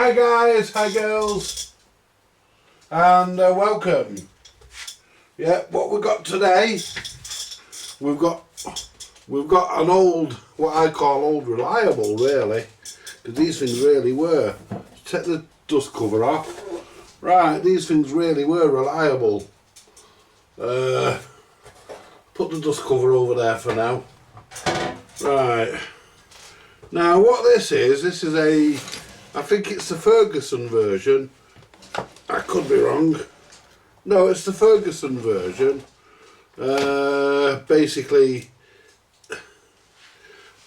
Hi guys, hi girls, and welcome. Yeah, what we've got today, we've got an old, what I call old reliable really, because these things really were. Take the dust cover off. Right, these things really were reliable. Put the dust cover over there for now. Right. Now what this is I think it's the Ferguson version. I could be wrong. No, it's the Ferguson version. Basically,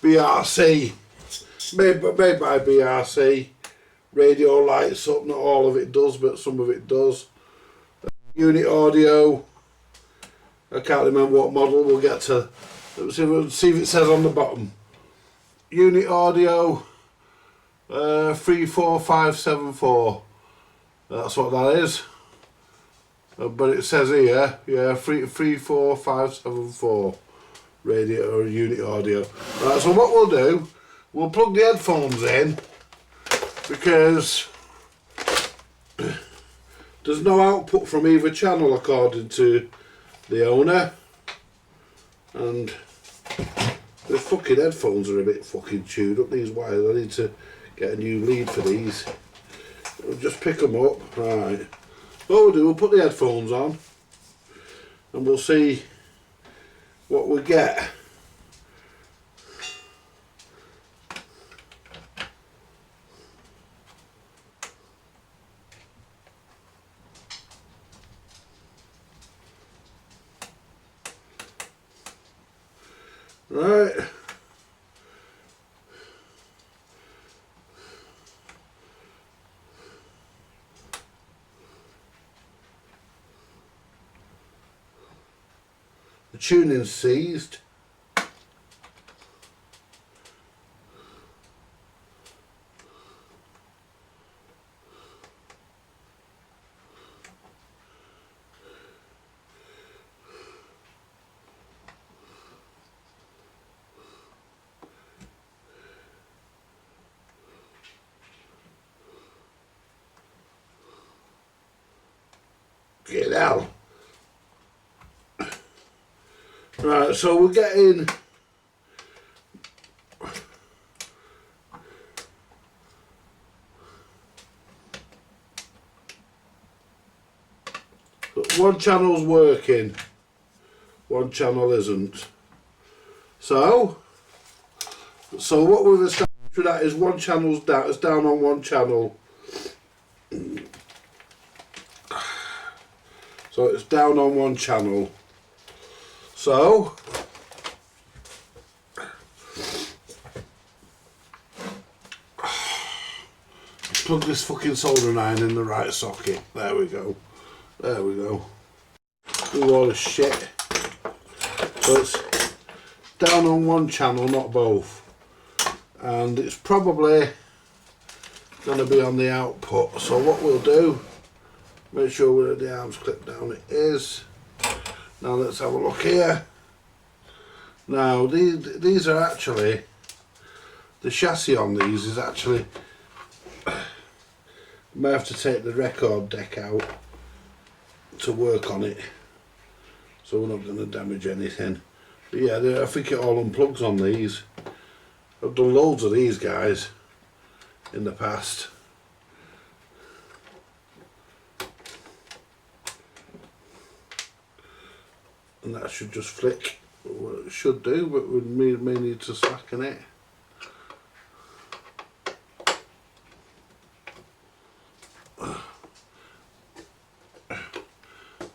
BRC, made by BRC. Radio lights up, not all of it does, but some of it does. Unit audio. I can't remember what model. We'll get to. Let's see if it says on the bottom. Unit audio 34574. That's what that is. But it says here, yeah, 34574 radio or unit audio. Right, so what we'll do, we'll plug the headphones in because there's no output from either channel according to the owner, and the fucking headphones are a bit fucking chewed up, these wires. I need to get a new lead for these. We'll just pick them up. Right, what we'll do, we'll put the headphones on and we'll see what we get. Right. The tuning's seized. Get out. Right, so we're getting one channel's working, one channel isn't. So what we've established with that is one channel's down, it's down on one channel. So it's down on one channel. So plug this fucking soldering iron in the right socket. There we go. There we go. Do all this shit. So it's down on one channel, not both. And it's probably going to be on the output. So what we'll do, make sure the arm's clipped down. It is. Now let's have a look here. Now these are actually, the chassis on these is actually, may have to take the record deck out to work on it, so we're not going to damage anything. But yeah, I think it all unplugs on these. I've done loads of these guys in the past. And that should just flick. Well, it should do, but we may need to slacken it.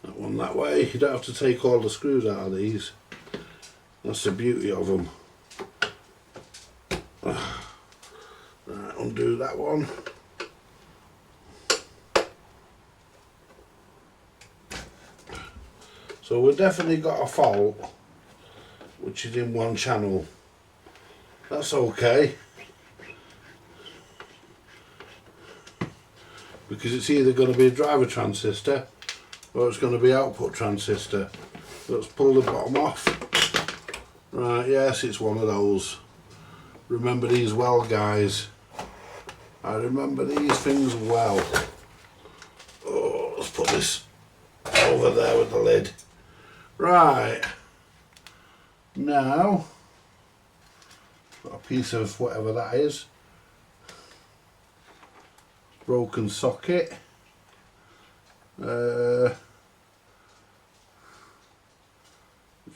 That one that way. You don't have to take all the screws out of these. That's the beauty of them. Right, undo that one. So we've definitely got a fault, which is in one channel. That's okay, because it's either going to be a driver transistor or it's going to be output transistor. Let's pull the bottom off. Right, yes, it's one of those. Remember these well, guys. I remember these things well. Oh, let's put this over there with the lid. Right. Now, got a piece of whatever that is. Broken socket. Which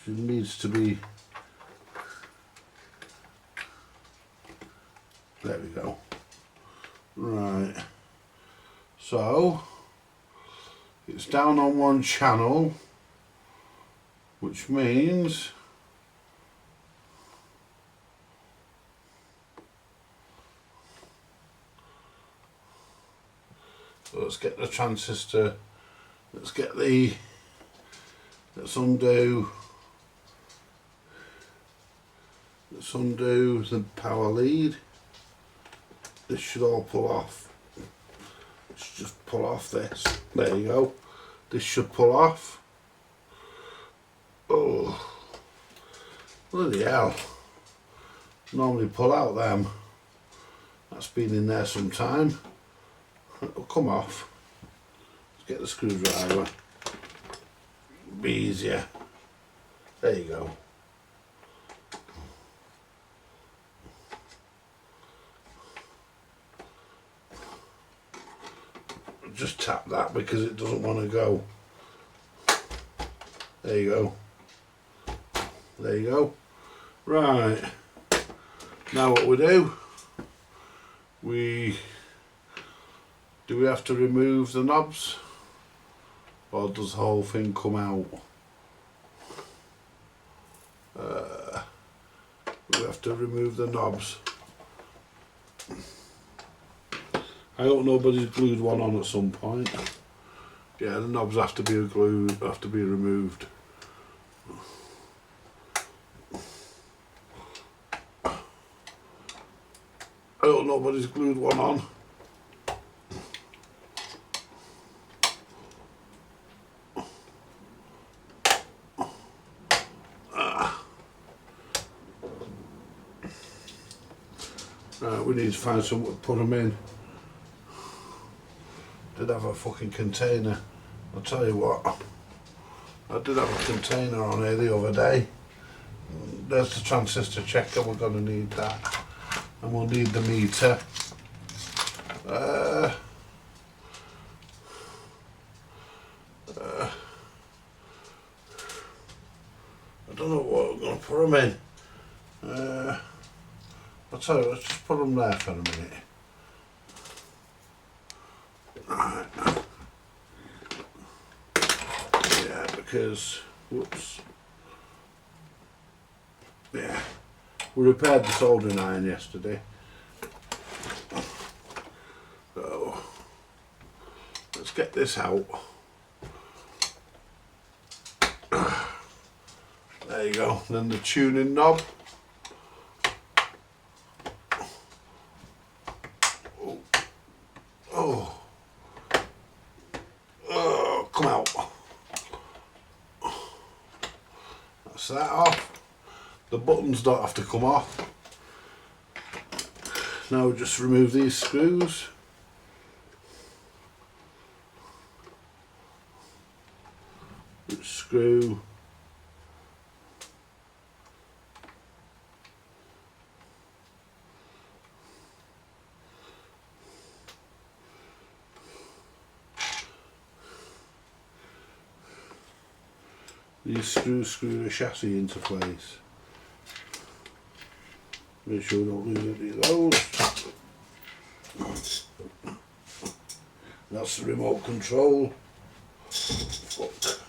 needs to be, there we go. Right, so it's down on one channel, which means so let's get the transistor, let's undo the power lead. This should all pull off. Let's just pull off this. There you go. This should pull off. Oh, bloody hell. Normally pull out them. That's been in there some time. It'll come off. Let's get the screwdriver. Be easier. There you go. Just tap that because it doesn't want to go. There you go. There you go. Right. Now what we have to remove the knobs, or does the whole thing come out? We have to remove the knobs. I hope nobody's glued one on at some point. Yeah, the knobs have to be glued, have to be removed. I hope nobody's glued one on. Right, we need to find somewhere to put them in. Did have a fucking container. I'll tell you what, I did have a container on here the other day. There's the transistor checker, we're going to need that. And we'll need the meter. I don't know what we're going to put them in. I'll tell you, let's just put them there for a minute. Right. Yeah, because, whoops. Yeah, we repaired the soldering iron yesterday. So, let's get this out. There you go, then the tuning knob. Come out. That's that off. The buttons don't have to come off. Now we'll just remove these screws. Screw. These screws screw the chassis into place. Make sure we don't lose any of those. That's the remote control. Fuck.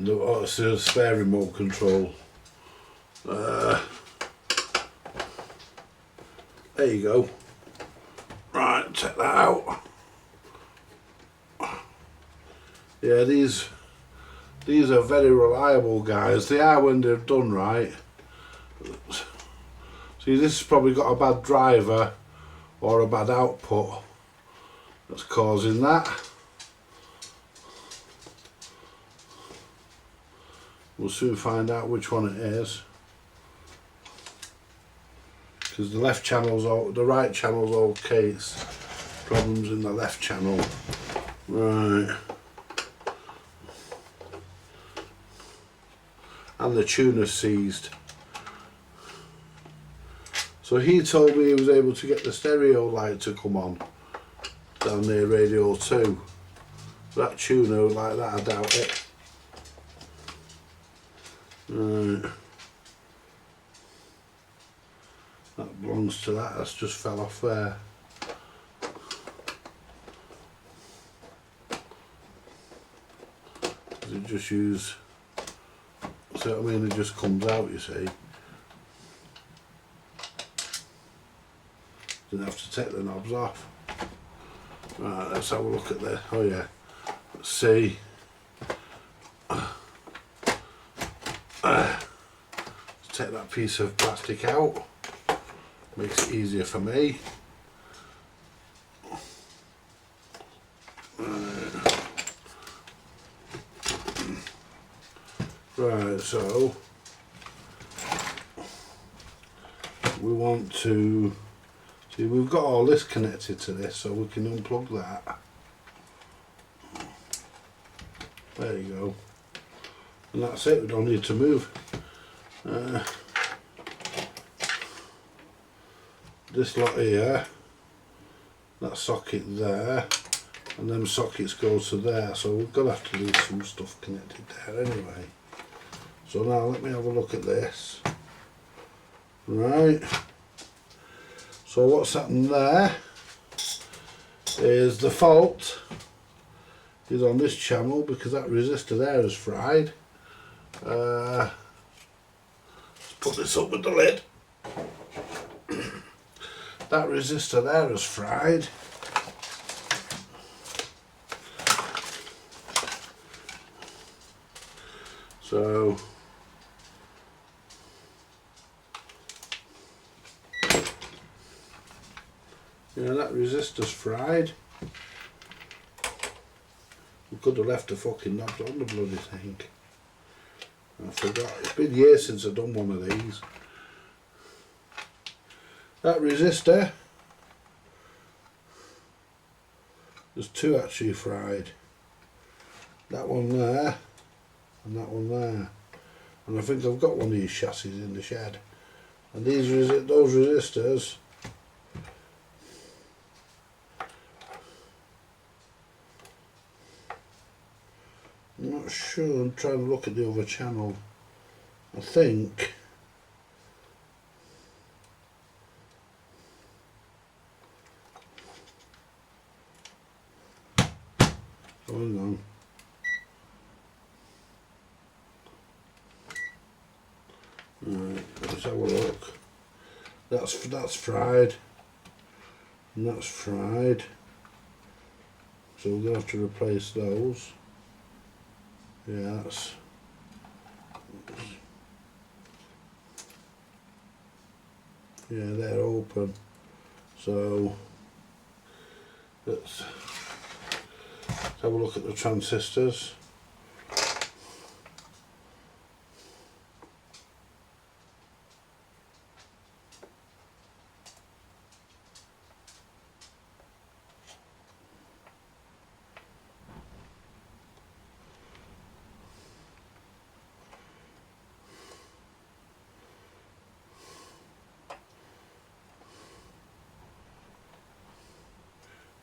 Oh, it's a spare remote control. There you go. Right, check that out. Yeah, these are very reliable, guys. They are when they're done right. See, this has probably got a bad driver or a bad output, that's causing that. We'll soon find out which one it is, because the left channel's all, the right channel's okay, it's problems in the left channel. Right. And the tuner seized. So he told me he was able to get the stereo light to come on down near radio 2. That tuner like that, I doubt it. Right. That belongs to that, that's just fell off there. It just use, see what I mean, it just comes out, you see. Didn't have to take the knobs off. Right, let's have a look at this. Oh yeah, let's see. Let's take that piece of plastic out. Makes it easier for me. Right, so we want to see, we've got all this connected to this, so we can unplug that. There you go. And that's it, we don't need to move. This lot here, that socket there, and them sockets go to there, so we're going to have to leave some stuff connected there anyway. So now let me have a look at this. Right, so what's happened there is the fault is on this channel because that resistor there is fried. Let's put this up with the lid. That resistor there is fried. So yeah, that resistor's fried. We could have left the fucking knobs on the bloody thing. I forgot. It's been years since I've done one of these. That resistor, there's two actually fried. That one there and that one there. And I think I've got one of these chassis in the shed. And these those resistors, I'm not sure, I'm trying to look at the other channel. I think hang on. Right, let's have a look. That's fried. And that's fried. So we're gonna have to replace those. Yeah, yeah, they're open. So let's have a look at the transistors.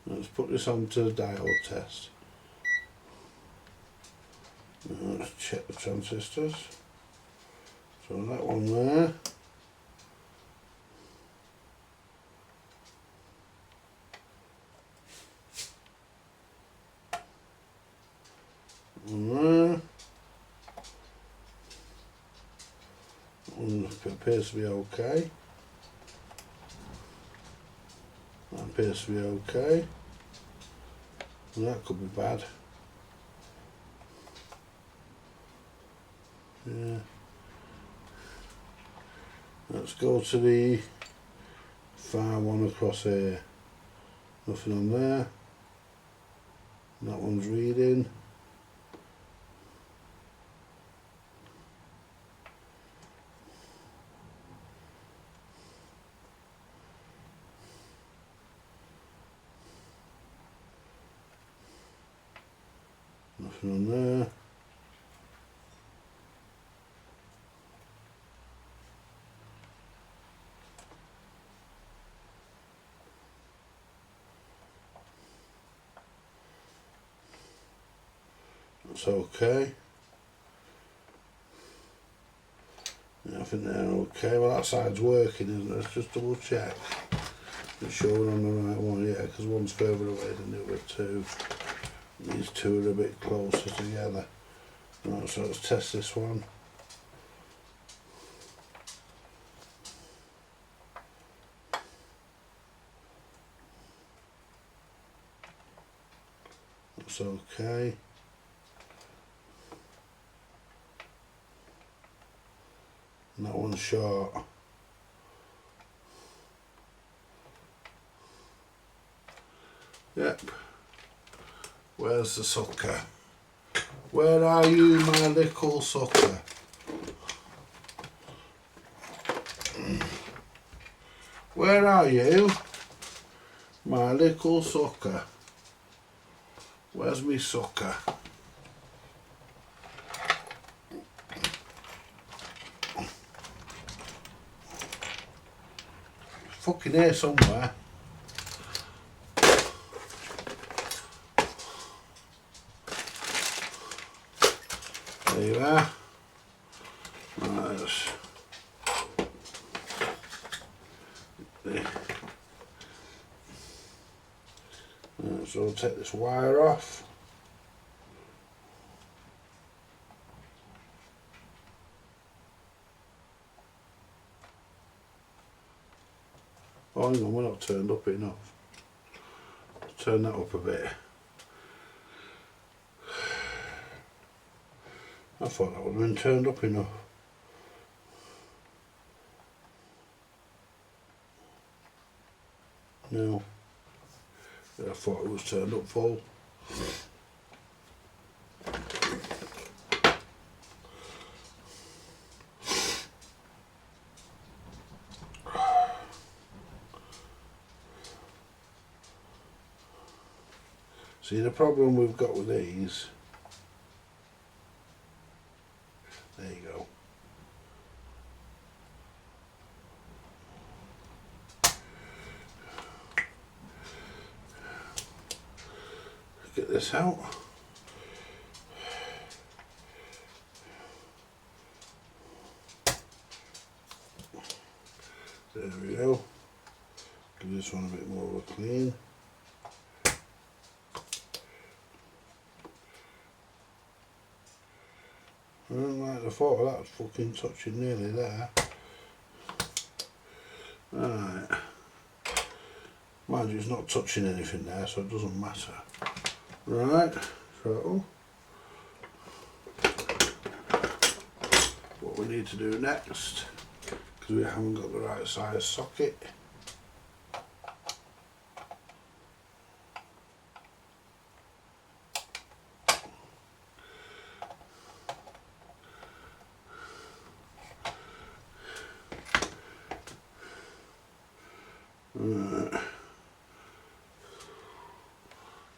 Let's put this onto the diode test. Let's check the transistors. So that one there. One there. That one appears to be okay. That appears to be okay. And that could be bad. Yeah. Let's go to the far one across here. Nothing on there. That one's reading. Nothing on there. That's okay. Nothing there, okay. Well, that side's working, isn't it? Let's just double check. Make sure we're on the right one, yeah, because one's further away than the other two. These two are a bit closer together. Right, so let's test this one. That's okay. And that one's short. Yep. Where's the sucker? Where are you, my little sucker? Where are you, my little sucker? Where's me sucker? Fucking here somewhere. There you are. Right. So I'll take this wire off. Oh, hang on, we're not turned up enough. Turn that up a bit. I thought that would have been turned up enough. No. I thought it was turned up full. See, the problem we've got with these, there you go. Get this out. There we go. Give this one a bit more of a clean. I don't like the thought of that fucking touching nearly there. Right. Mind you, it's not touching anything there, so it doesn't matter. Right, so what we need to do next, because we haven't got the right size socket,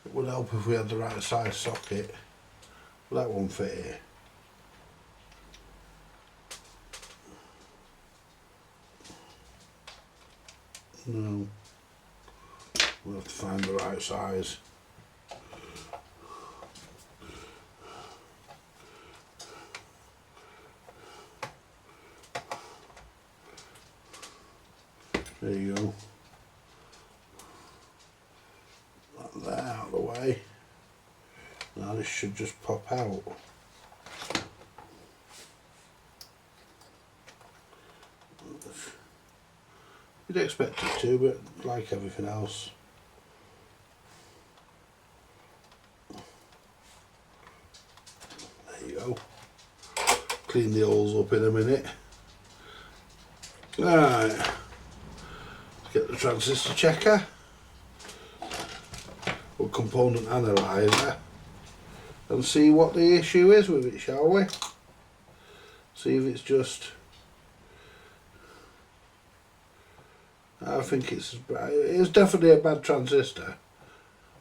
it would help if we had the right size socket, but that won't fit here. No, we'll have to find the right size. There you go. That there out of the way. Now this should just pop out. You'd expect it to, but like everything else. There you go. Clean the holes up in a minute. Right. Get the transistor checker. Oh, a component analyzer and see what the issue is with it, shall we? See if it's just... I think it's definitely a bad transistor,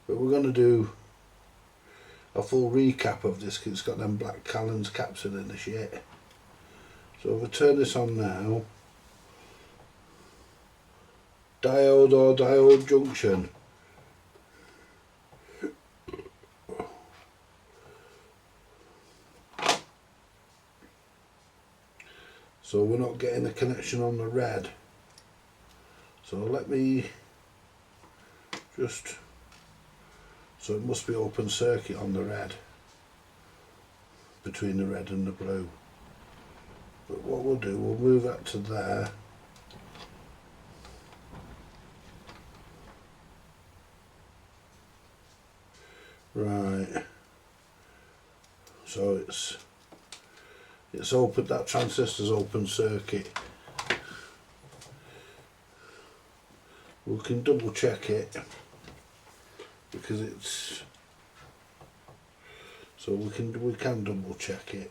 but we're going to do a full recap of this because it's got them black Callan's caps in the shit. So if I turn this on now, diode or diode junction. So we're not getting a connection on the red. So let me just, so it must be open circuit on the red, between the red and the blue. But what we'll do, we'll move that to there. Right. So it's open, that transistor's open circuit. We can double check it because it's, so we can double check it.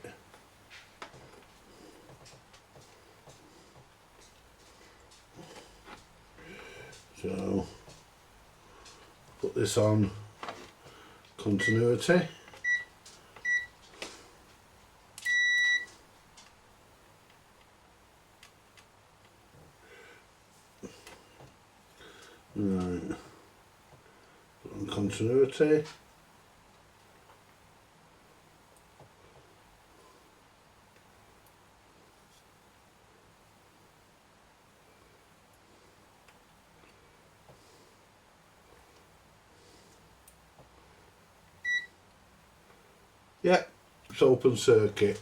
So put this on continuity. Right, put on continuity. Yeah, it's open circuit.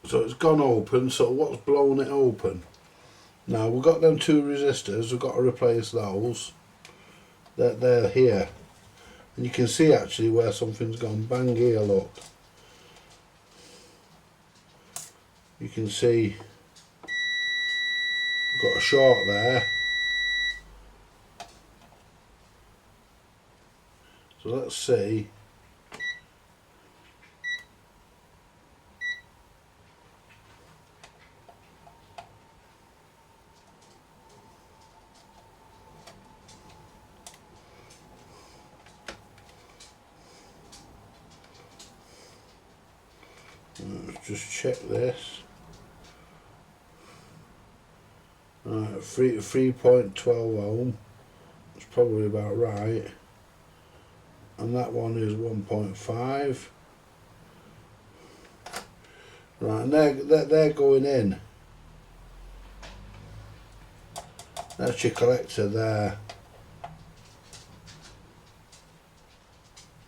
So it's gone open, so what's blown it open? Now we've got them two resistors, we've got to replace those. They're here. And you can see actually where something's gone bang here, look. You can see we've got a short there. So let's see. Let's just check this. Right, 3.12 ohm. That's probably about right. And that one is 1.5. Right, and they're going in. That's your collector there.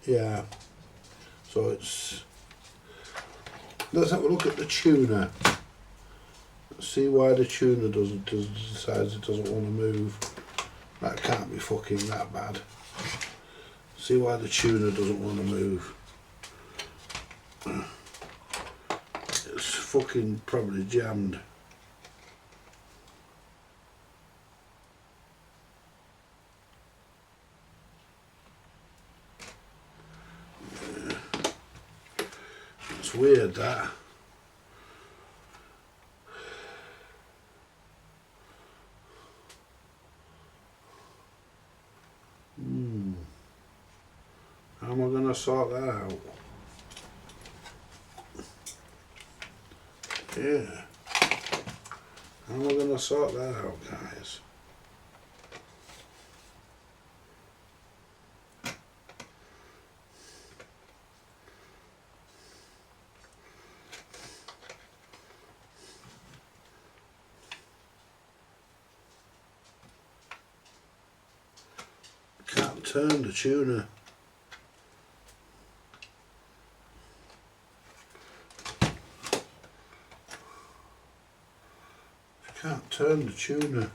Yeah. So it's... Let's have a look at the tuner. Let's see why the tuner decides it doesn't want to move. That can't be fucking that bad. See why the tuner doesn't want to move. It's fucking probably jammed. It's weird that. How am I going to sort that out? Yeah. How am I going to sort that out, guys? Can't turn the tuner. Can't turn the tuner.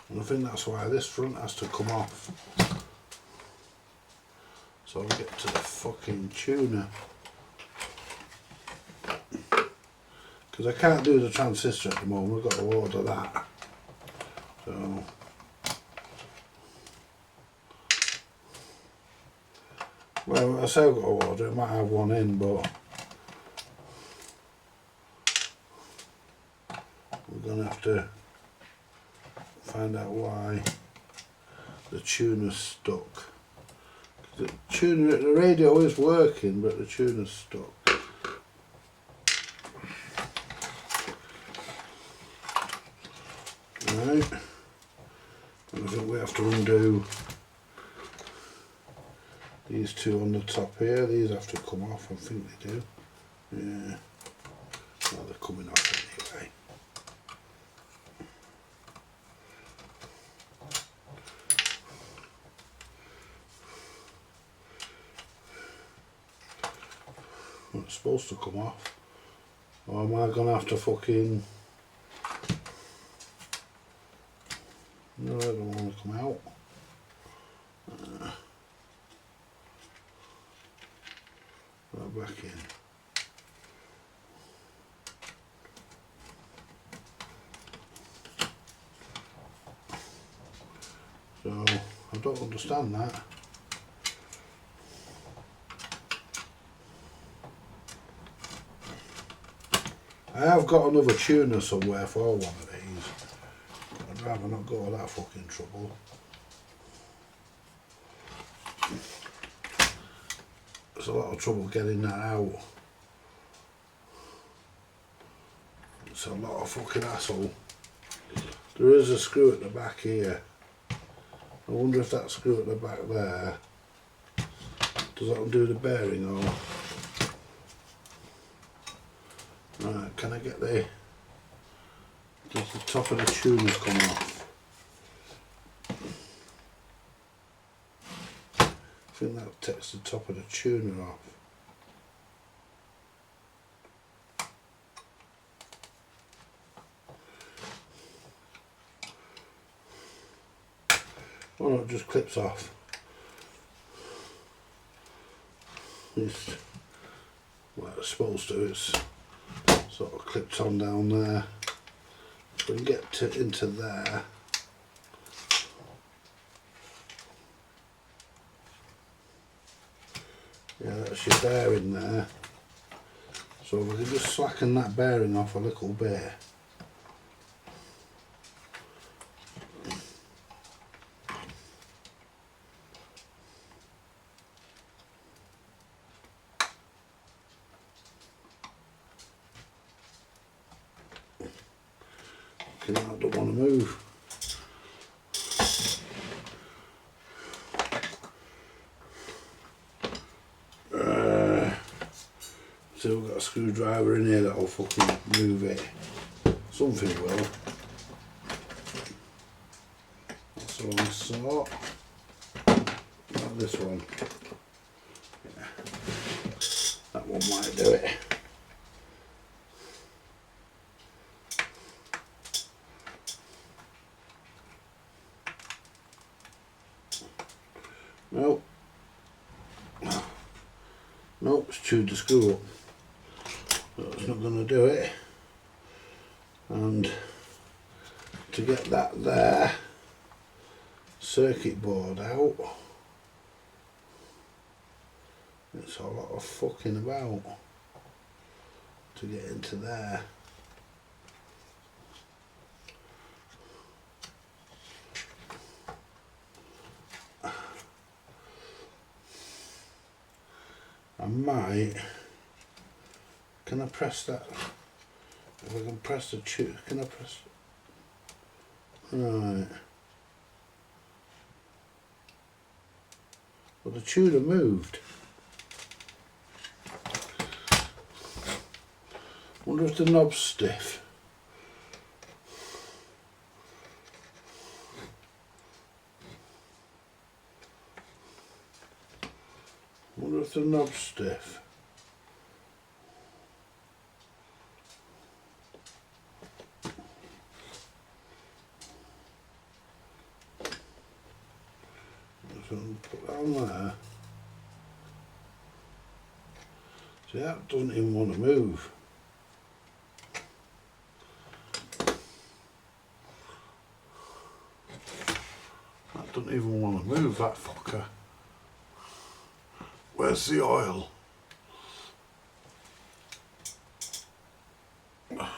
And I think that's why this front has to come off. So I'll get to the fucking tuner. Because because I can't do the transistor at the moment. We've got to order that. So well, I say I've got to order it. I might have one in, but we're going to have to find out why the tuner's stuck. The radio is working, but the tuner's stuck. Right, and I think we have to undo these two on the top here. These have to come off, I think they do. Yeah, well, they're coming off anyway. Well, it's supposed to come off. Or am I going to have to fucking... No, I don't want to come out. Right back in. So, I don't understand that. I have got another tuner somewhere for one of these. I'd rather not go to that fucking trouble. There's a lot of trouble getting that out. It's a lot of fucking hassle. There is a screw at the back here. I wonder if that screw at the back there, does that undo the bearing or... Right, can I get the... Does the top of the tuner come off? I think that takes the top of the tuner off. Oh no, it just clips off. It's, well, it's supposed to, it's sort of clipped on down there. If we can get into there. Yeah, that's your bearing there. So we can just slacken that bearing off a little bit. Okay, I don't want to move. So we've got a screwdriver in here that'll fucking move it. Something will. That's the wrong sort. Not this one. Yeah. That one might do it. Nope. Nope, it's chewed the screw up. That's not going to do it. And to get that there circuit board out, it's a lot of fucking about to get into there. I might. Can I press that? If I can press the tube, can I press? Right. Well, the tuner moved. Wonder if the knob's stiff. Wonder if the knob's stiff. Put that on there. See, that doesn't even want to move. even want to move that fucker. Where's the oil? Where'd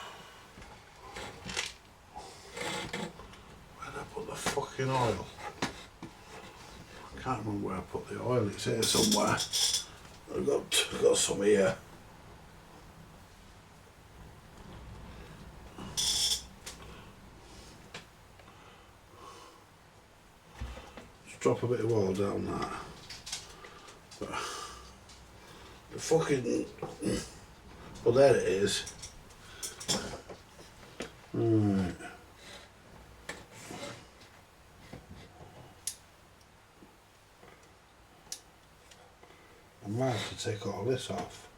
I put the fucking oil? I can't remember where I put the oil. It's here somewhere. I've got some here. Just drop a bit of oil down that. But the fucking, well, there it is. Right. I might have to take all this off.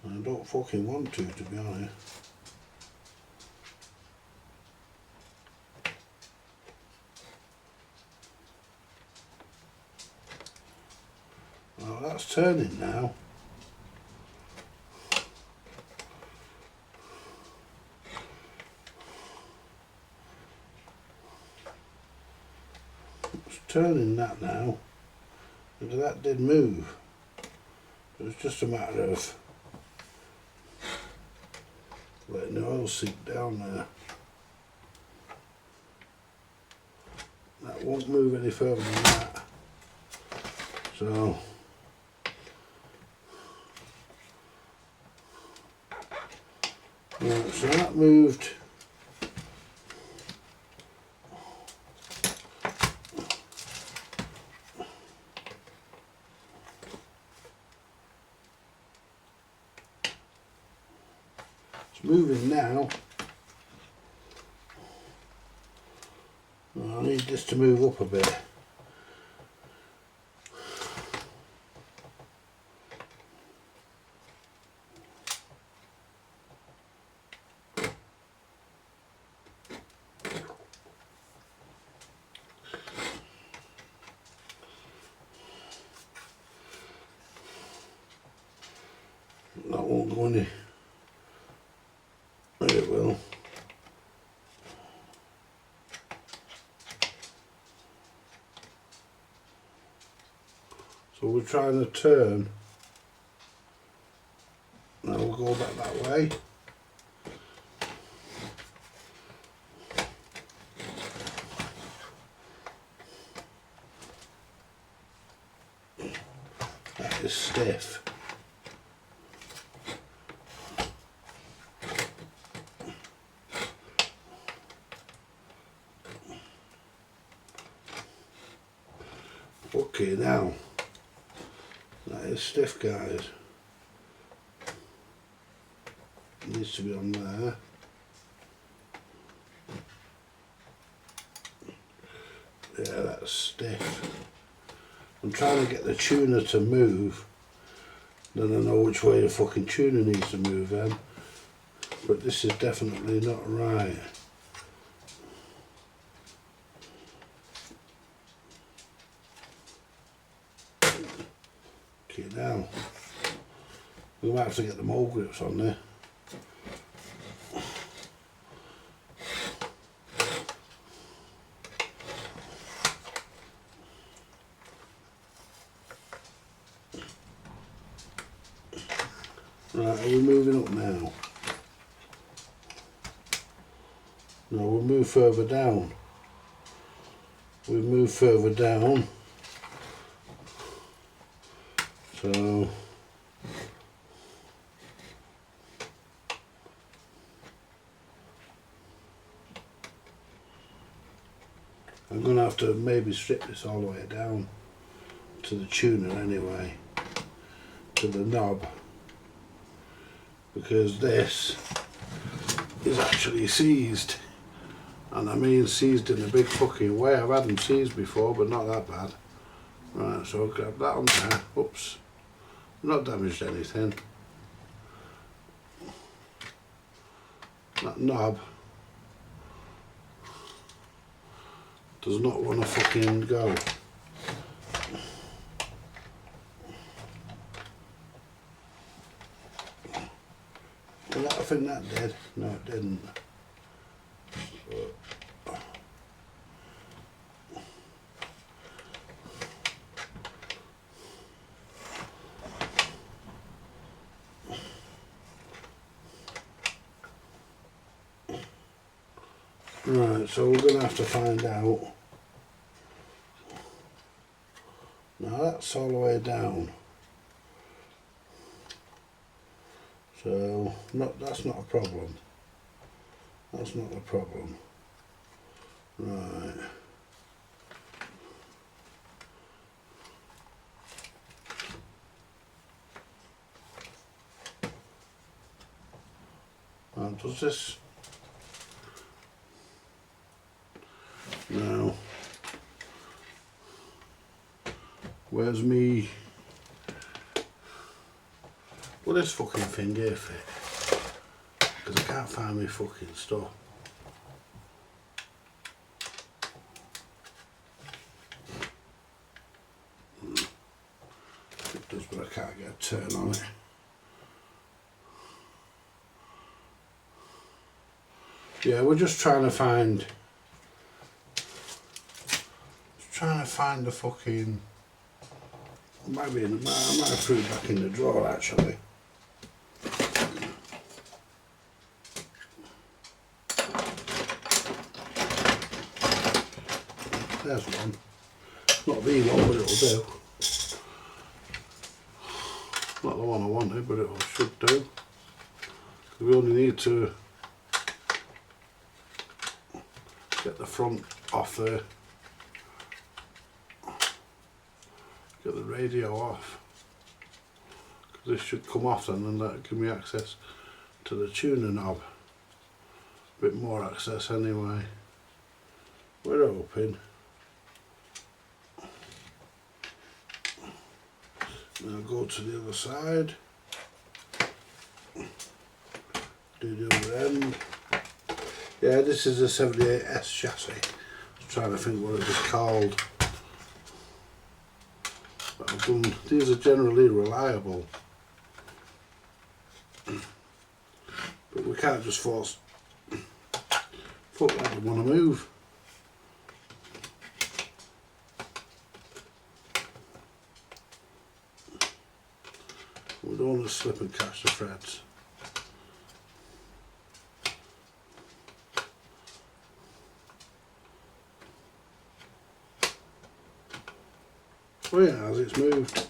I don't fucking want to be honest. Well, that's turning now. It's turning that now. And that did move. It was just a matter of letting the oil seep down there. That won't move any further than that. So right, so that moved. It's moving now. I need this to move up a bit. That won't go any. It will. So we're trying to turn. Now we'll go back that way. That is stiff. Okay, now that is stiff, guys. It needs to be on there. Yeah, that's stiff. I'm trying to get the tuner to move. Then I know which way the fucking tuner needs to move then. But this is definitely not right. Okay, now we might have to get the mold grips on there. Right, are we moving up now? No, we'll move further down. We move further down. So I'm going to have to maybe strip this all the way down to the tuner anyway, to the knob, because this is actually seized, and I mean seized in a big fucking way. I've had them seized before, but not that bad. Right, so I'll grab that on there. Oops, not damaged anything. That knob does not want to fucking go. Well, that'll think that did. No, it didn't. Right, so we're going to have to find out. Now that's all the way down. So that's not a problem. That's not a problem. Right. And does this? Now, where's me? Will this fucking thing here fit? Because I can't find my fucking stuff. It does, but I can't get a turn on it. Yeah, we're just trying to find. The fucking. I might have threw it back in the drawer actually. There's one. Not the one, but it'll do. Not the one I wanted, but it should do. We only need to get the front off there. Get the radio off. Because this should come off then, and that give me access to the tuner knob. A bit more access anyway. We're open. Now go to the other side. Do the other end. Yeah, this is a 78S chassis. I'm trying to think what it was called. But I've done, these are generally reliable. But we can't just force. Fuck, I don't want to move. We don't want to slip and catch the threads. Oh yeah, as it's moved.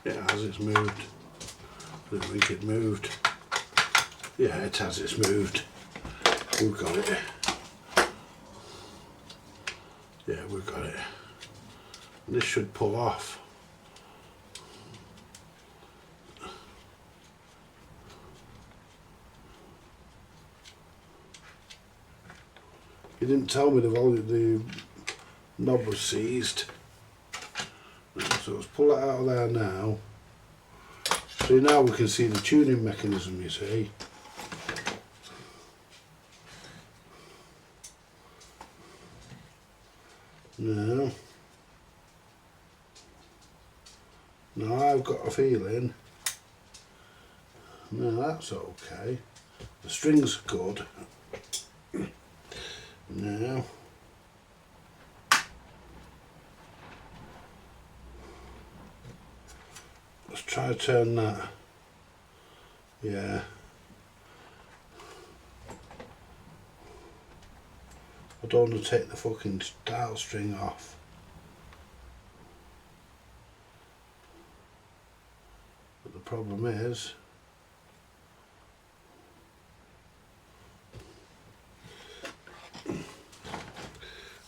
Yeah, as it's moved. I didn't think it moved. Yeah, it has, it's moved. We've got it. Yeah, we've got it. And this should pull off. You didn't tell me the knob was seized. So let's pull it out of there now. So now we can see the tuning mechanism, you see. Now I've got a feeling, no, that's okay. The string's good. Now, let's try to turn that. Yeah. I don't want to take the fucking dial string off. But the problem is, I'm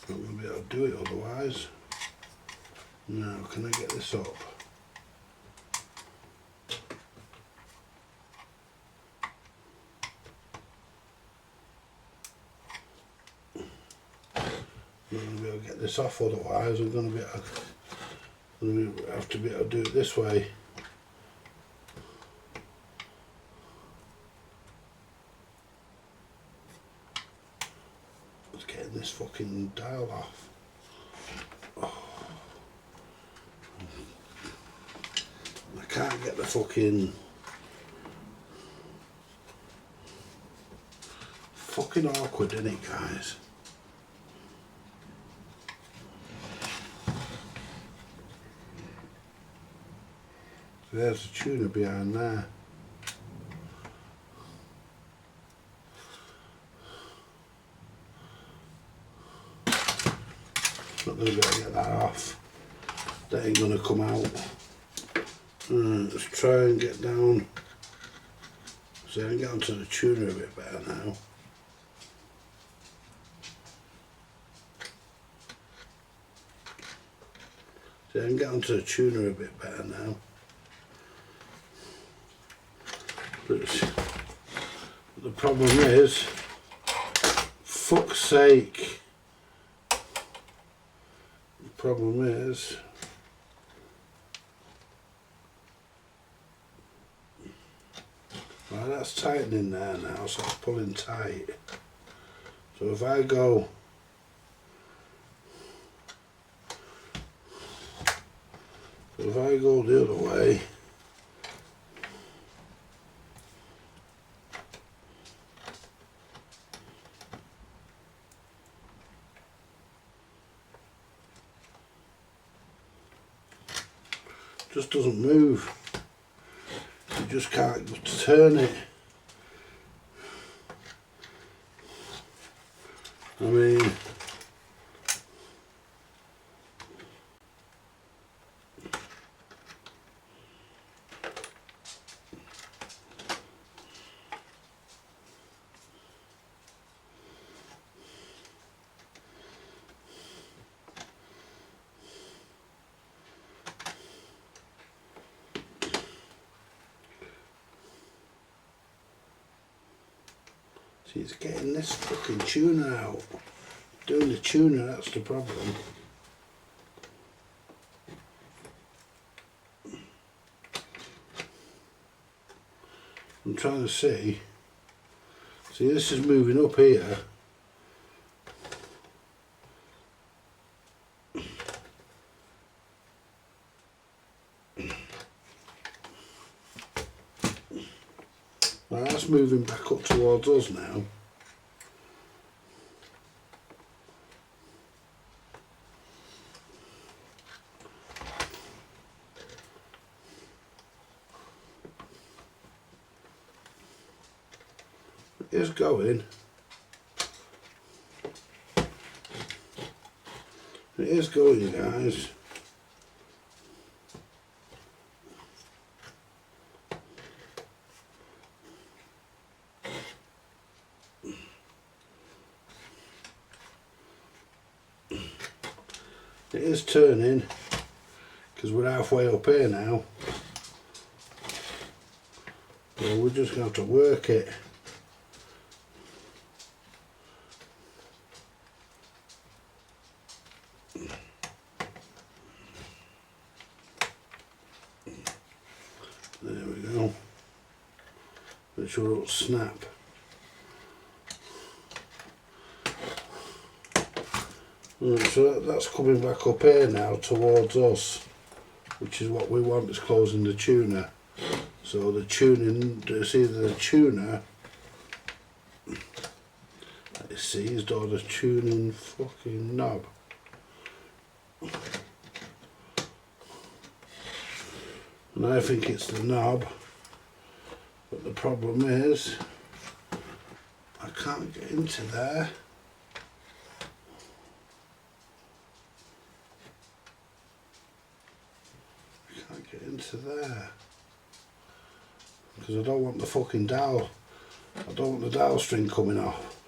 not going to be able to do it otherwise. Now, can I get this up? I'm not going to be able to get this off, otherwise I'm going to have to be able to do it this way. Let's get this fucking dial off. Oh. I can't get the fucking awkward, isn't it, guys? There's the tuner behind there. Not going to be able to get that off. That ain't going to come out. Let's try and get down. So I can get onto the tuner a bit better now. So I can get onto the tuner a bit better now. But the problem is, fuck's sake. The problem is, right, that's tightening there now, so it's pulling tight. So if I go the other way, just doesn't move. You just can't turn it. I mean, see, it's getting this fucking tuner out. Doing the tuner, that's the problem. I'm trying to see this is moving up here. Well, that's moving back up towards us now. It is going. It is going, guys. It is turning, because we're halfway up here now. So we're just going to have to work it. There we go. Make sure it'll snap. Right, so that's coming back up here now towards us, which is what we want, is closing the tuner. So the tuning, it's either the tuner that is seized or the tuning fucking knob. And I think it's the knob, but the problem is I can't get into there. I can't get into there because I don't want the fucking dowel. I don't want the dowel string coming off.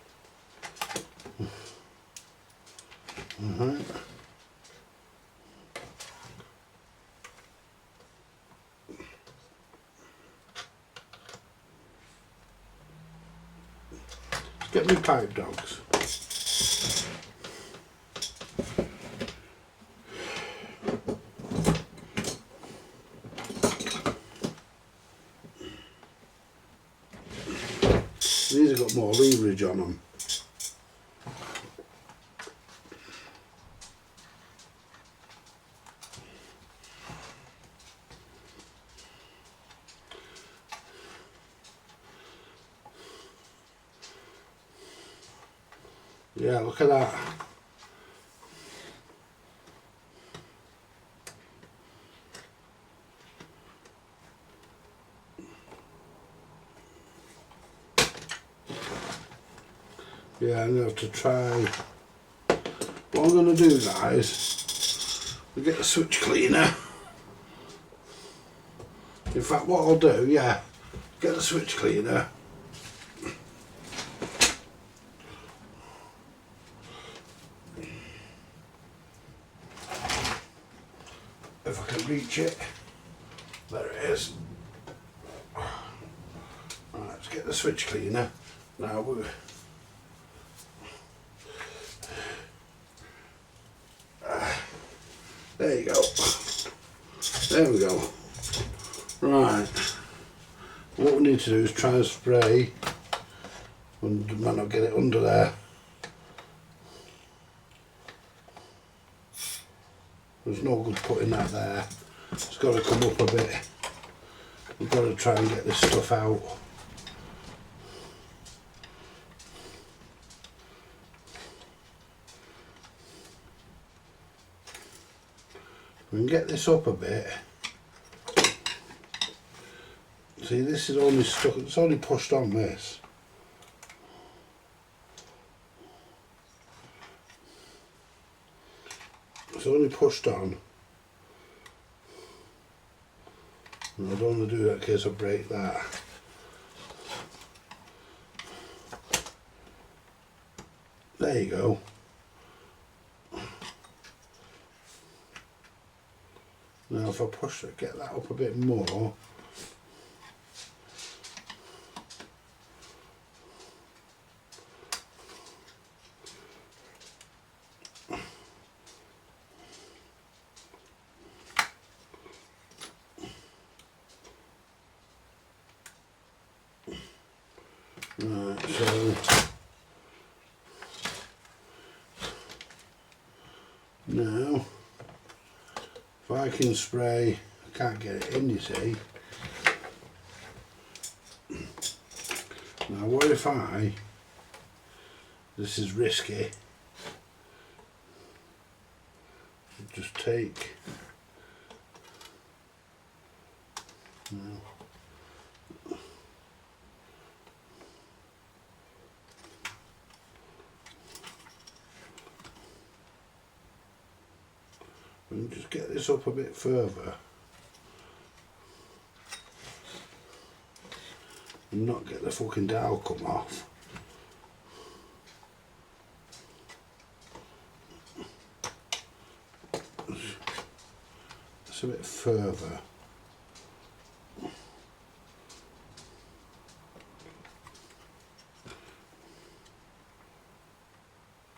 Alright. Get me pipe, dogs. These have got more leverage on them. Yeah, look at that. Yeah, I'm going to have to try. What I'm going to do, guys, we get the switch cleaner. In fact, what I'll do, yeah, get the switch cleaner. If I can reach it. There it is. Right, let's get the switch cleaner. Now we're there you go. There we go. Right. What we need to do is try and spray. And might not get it under there. There's no good putting that there. It's got to come up a bit. We've got to try and get this stuff out. We can get this up a bit. See, this is only stuck, it's only pushed on this. It's only pushed on. And I don't want to do that in case I break that. There you go. Now if I push it, get that up a bit more. Right, so now if I can spray, I can't get it in, you see. Now what if this is risky, just take, no. And just get this up a bit further and not get the fucking dowel come off. It's a bit further.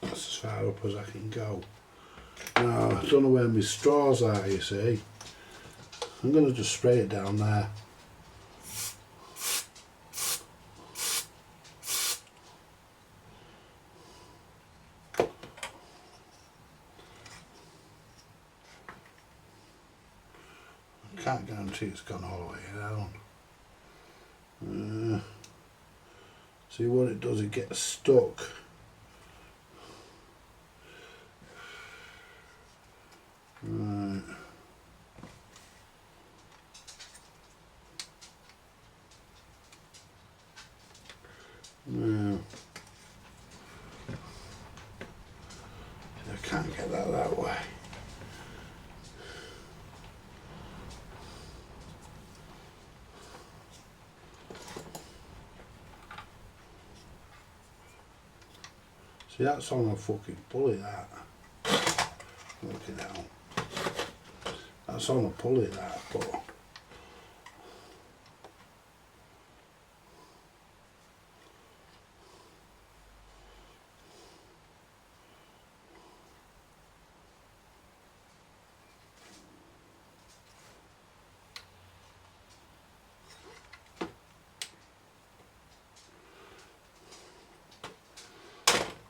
That's as far up as I can go. Now, I don't know where my straws are, you see. I'm going to just spray it down there. I can't guarantee it's gone all the way down. See what it does, it gets stuck. Right. Now, I can't get that way. See, that's on a fucking pulley, that. Look at that. That's on a pulley, that, but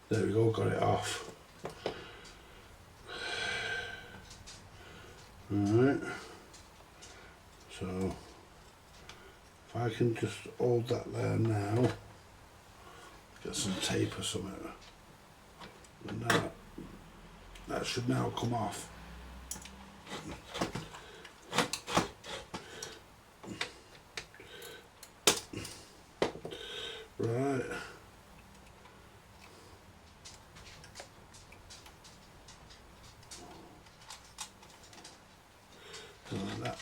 there we go, got it off. Alright, so if I can just hold that there now, get some tape or something. And that should now come off. Right. And that,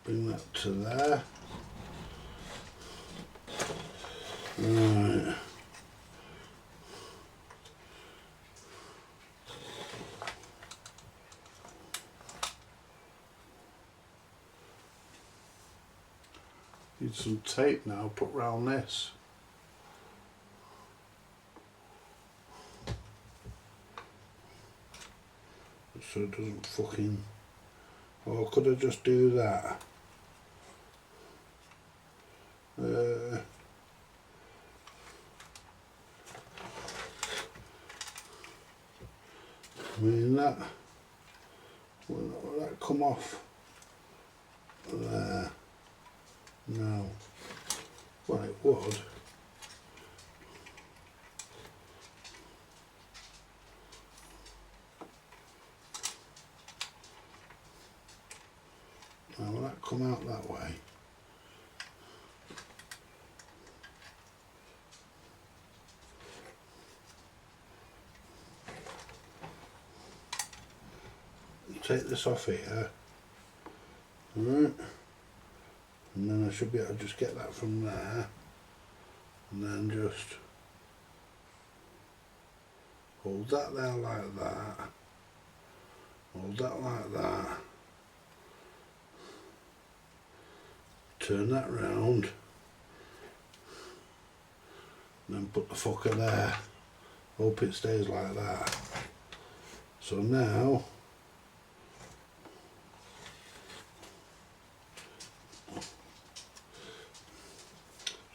bring that to there. Right. Need some tape now, put round this. So it doesn't fucking... Or could I just do that? I mean that... Will that come off? There. No. Well, it would. Now, will that come out that way? Take this off here. Alright. And then I should be able to just get that from there. And then just hold that there like that. Hold that like that. Turn that round. And then put the fucker there. Hope it stays like that. So now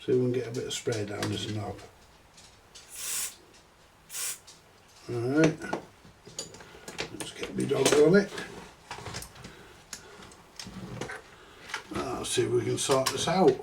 see if we can get a bit of spray down this knob. Alright, let's get my dog on it. Let's see if we can sort this out.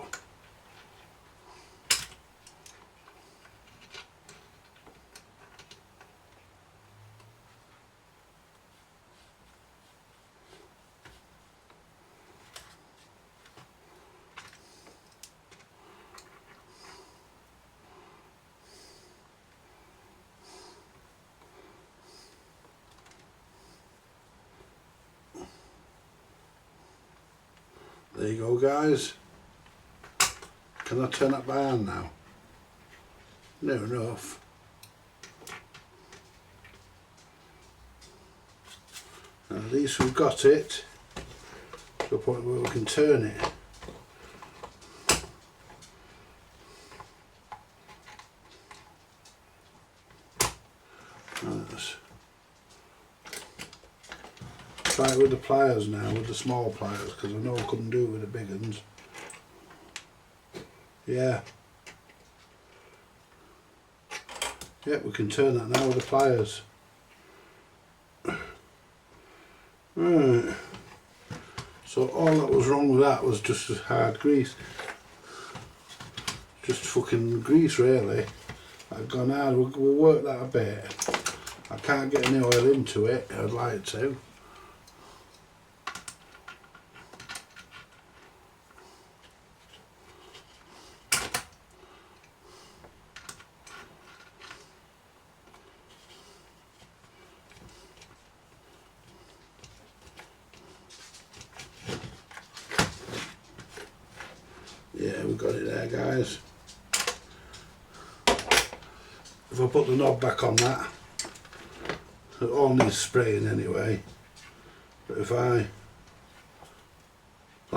There you go, guys. Can I turn that by hand now? Near enough. Now at least we've got it to a point where we can turn it. Let's try it with the pliers now, with the small pliers, because I know I couldn't do it with the big ones. Yeah. Yep, we can turn that now with the pliers. Right. So all that was wrong with that was just hard grease. Just fucking grease really. I've gone hard, we'll work that a bit. I can't get any oil into it, I'd like to. Yeah, we've got it there, guys. If I put the knob back on that, it all needs spraying anyway, but if I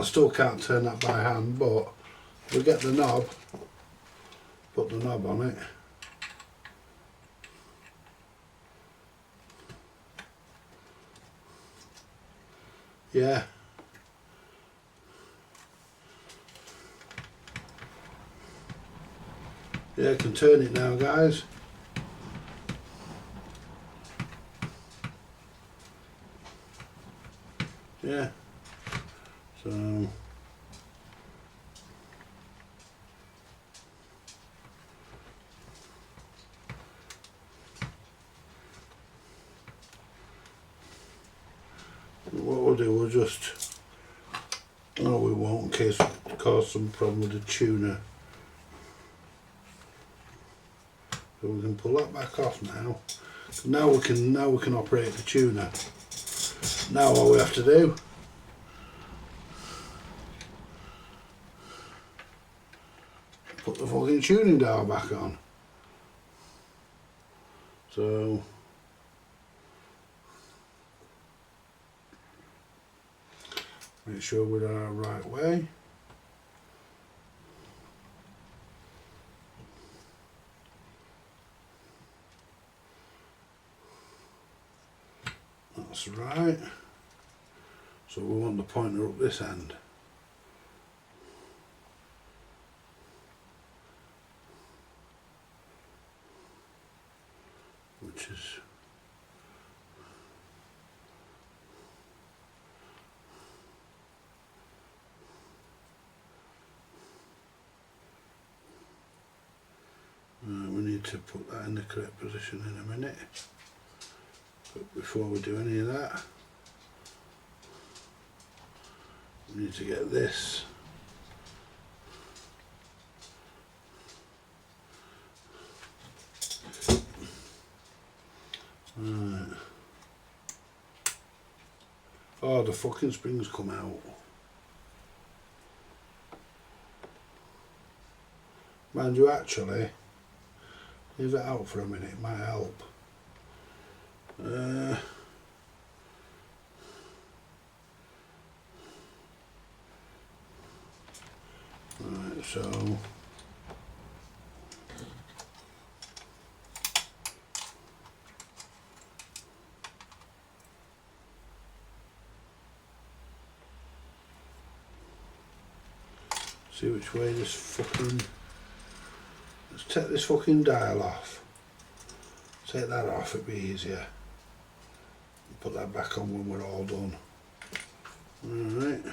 still can't turn that by hand, but we get the knob, put the knob on it. Yeah. Yeah, I can turn it now, guys. Yeah. So we'll do, we'll just, no we won't, in case we cause some problem with the tuner. So we can pull that back off now. Now we can operate the tuner. Now all we have to do, put the fucking tuning dial back on. So make sure we're on our right way. That's right. So we want the pointer up this end. Which is we need to put that in the correct position in a minute. But before we do any of that, we need to get this right. Oh, the fucking springs come out. Mind you, actually, leave it out for a minute, it might help. Right, so see which way this fucking, let's take this fucking dial off. Take that off, it'd be easier. Put that back on when we're all done. Alright.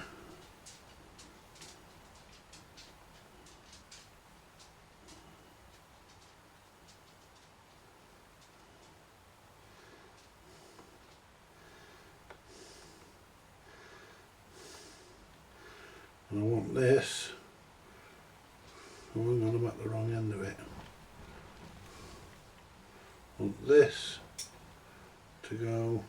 And I want this. Oh, hang on, I'm at the wrong end of it. I want this to go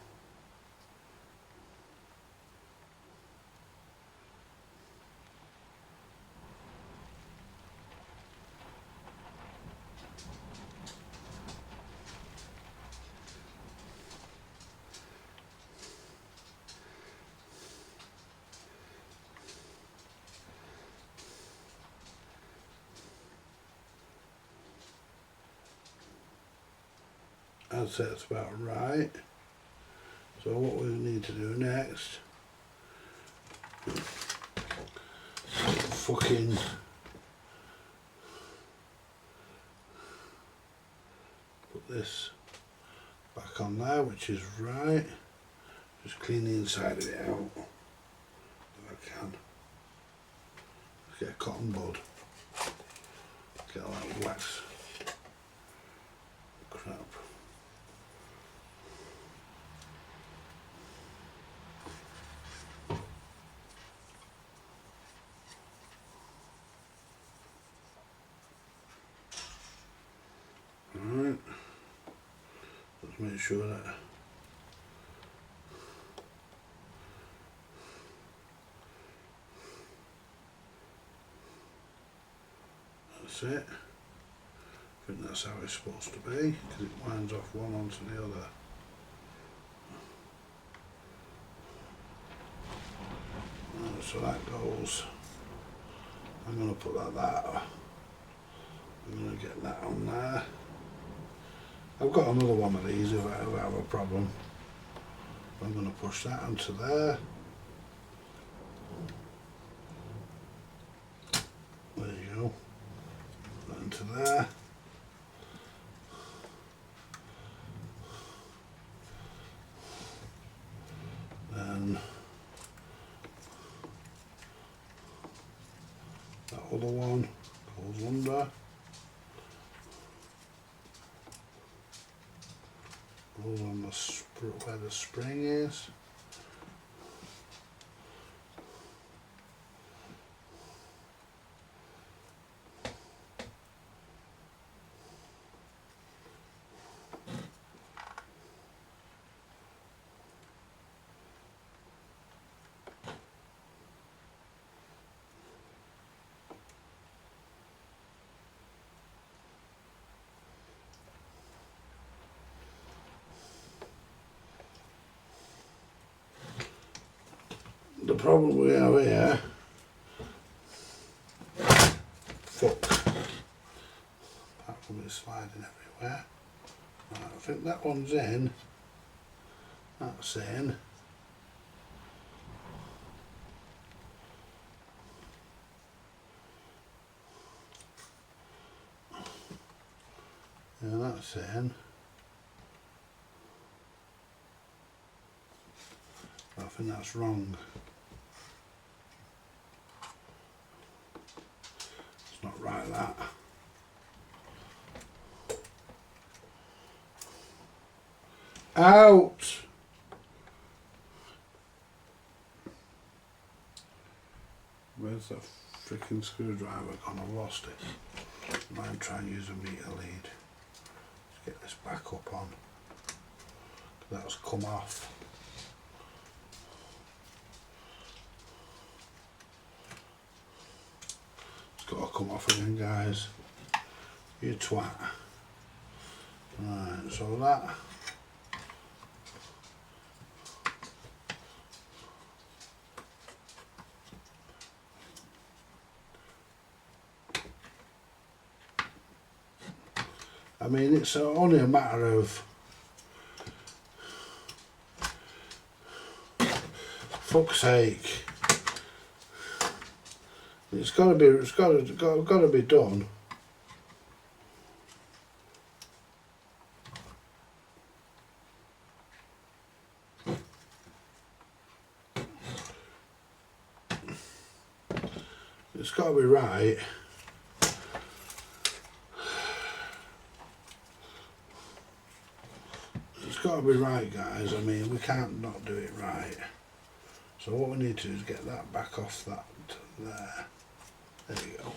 I'd say it's about right. So what we need to do next, fucking put this back on there, which is right. Just clean the inside of it out if I can. Let's get a cotton bud. Get all that wax crap. Alright, let's make sure that that's it. I think that's how it's supposed to be, because it winds off one onto the other. Right, so that goes, I'm going to put that, I'm going to get that on there. I've got another one of these if I ever have a problem. I'm going to push that onto there. There you go. That into there. Then that other one goes under. Goes on the where the spring is. The problem we have here, fuck, apart from it sliding everywhere. Right, I think that one's in, that's in. Yeah, that's in. I think that's wrong. It's not right, that. Out! Where's that freaking screwdriver gone? I've lost it. I might try and use a meter lead. Let's get this back up on. That's come off. It's got to come off again, guys. You twat. Right, so that. I mean, it's only a matter of fuck's sake. It's got to be done. It's got to be right. It's got to be right, guys. I mean, we can't not do it right. So what we need to do is get that back off that there. There you go.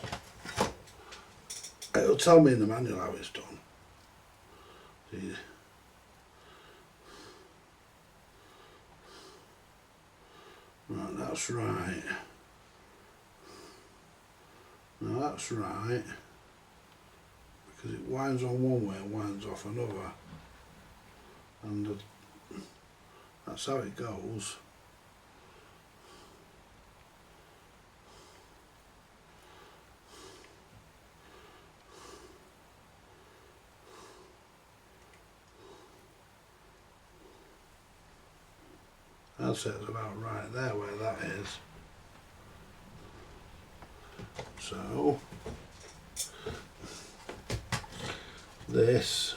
It'll tell me in the manual how it's done. See? Right, that's right. Now that's right. Because it winds on one way and winds off another. And that's how it goes. I'd say it's about right there where that is. So this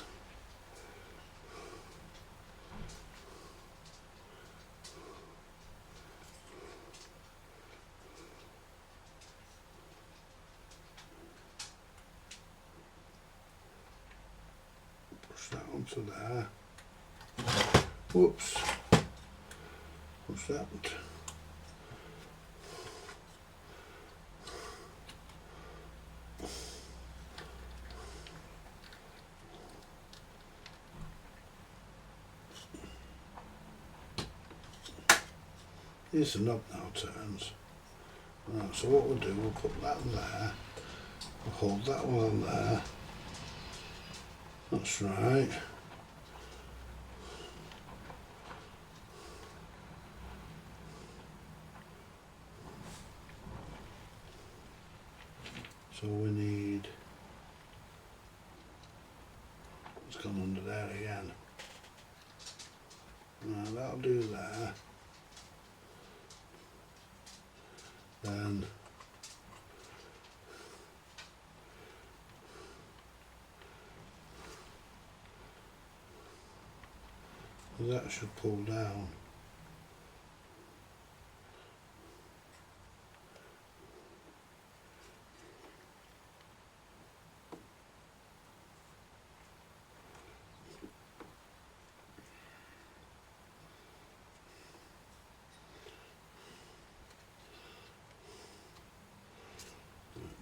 push that onto there. Whoops. What's that? Here's the knob now turns. Right, so what we'll do, we'll put that there. We'll hold that one on there. That's right. So we need, it's gone under there again. Now that'll do there. Then that should pull down.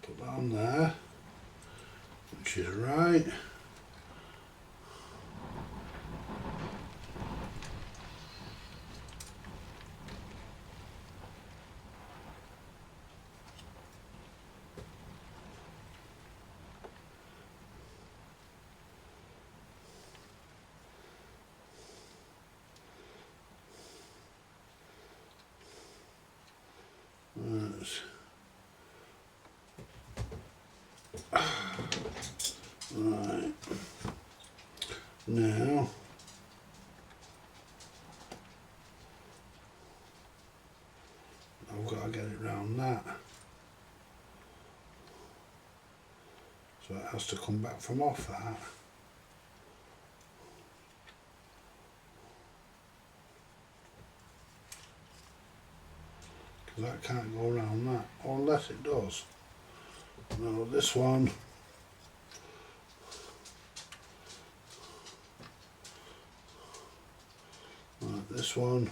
Put that on there, which is right. Now I've got to get it round that, so it has to come back from off that. Because that can't go around that, or unless it does. No, this one right, this one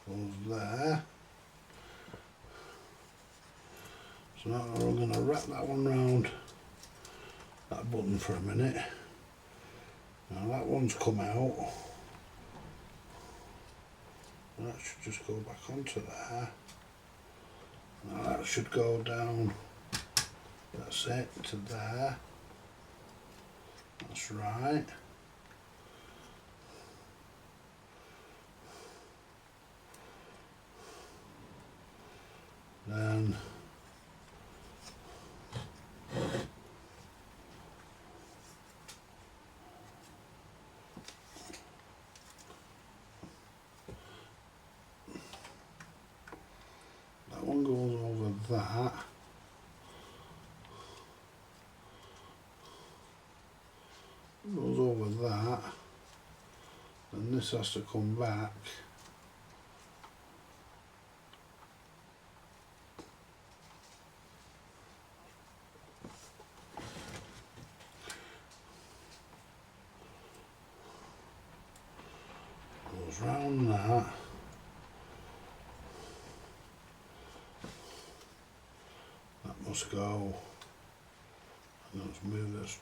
goes there. So now I'm going to wrap that one round that button for a minute. Now that one's come out. That should just go back onto there. Now that should go down, that's it, to there. That's right. Then that one goes over that. Goes over that. Then this has to come back. Goes round that. That must go. And let's move this.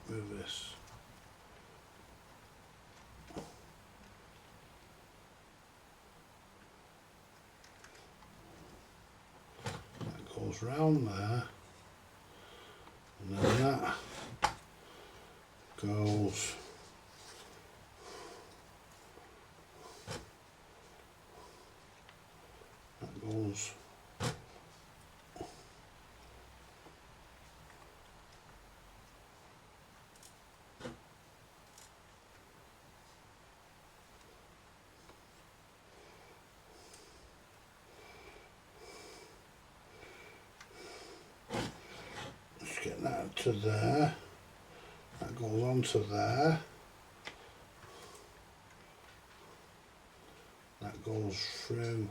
Move this. That goes round there. And then that goes just get that to there. That goes onto there. That goes through.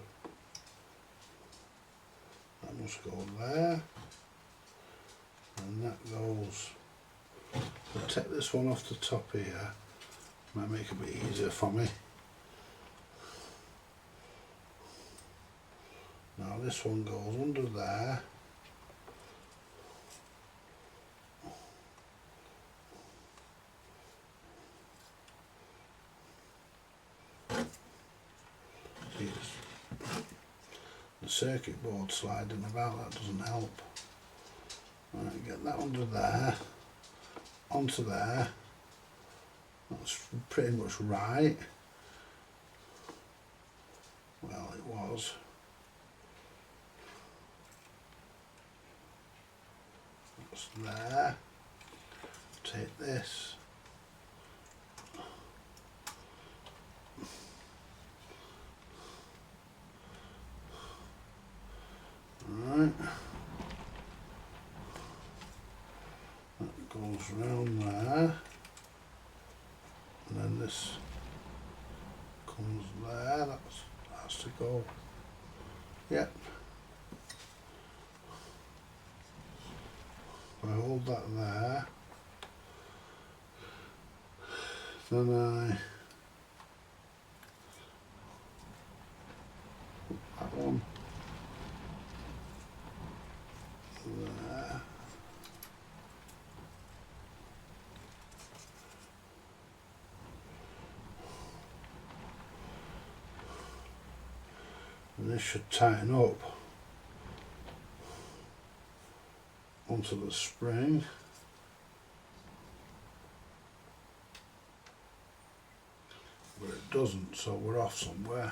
That must go there. And that goes. I'll take this one off the top here. Might make it a bit easier for me. Now this one goes under there. The circuit board sliding about, that doesn't help. Right, get that under there, onto there. That's pretty much right. Well, it was. That's there. Take this. Right. That goes round there. And then this comes there. That has to go. Yep. I hold that there. Then that one there. And this should tighten up onto the spring. But it doesn't, so we're off somewhere.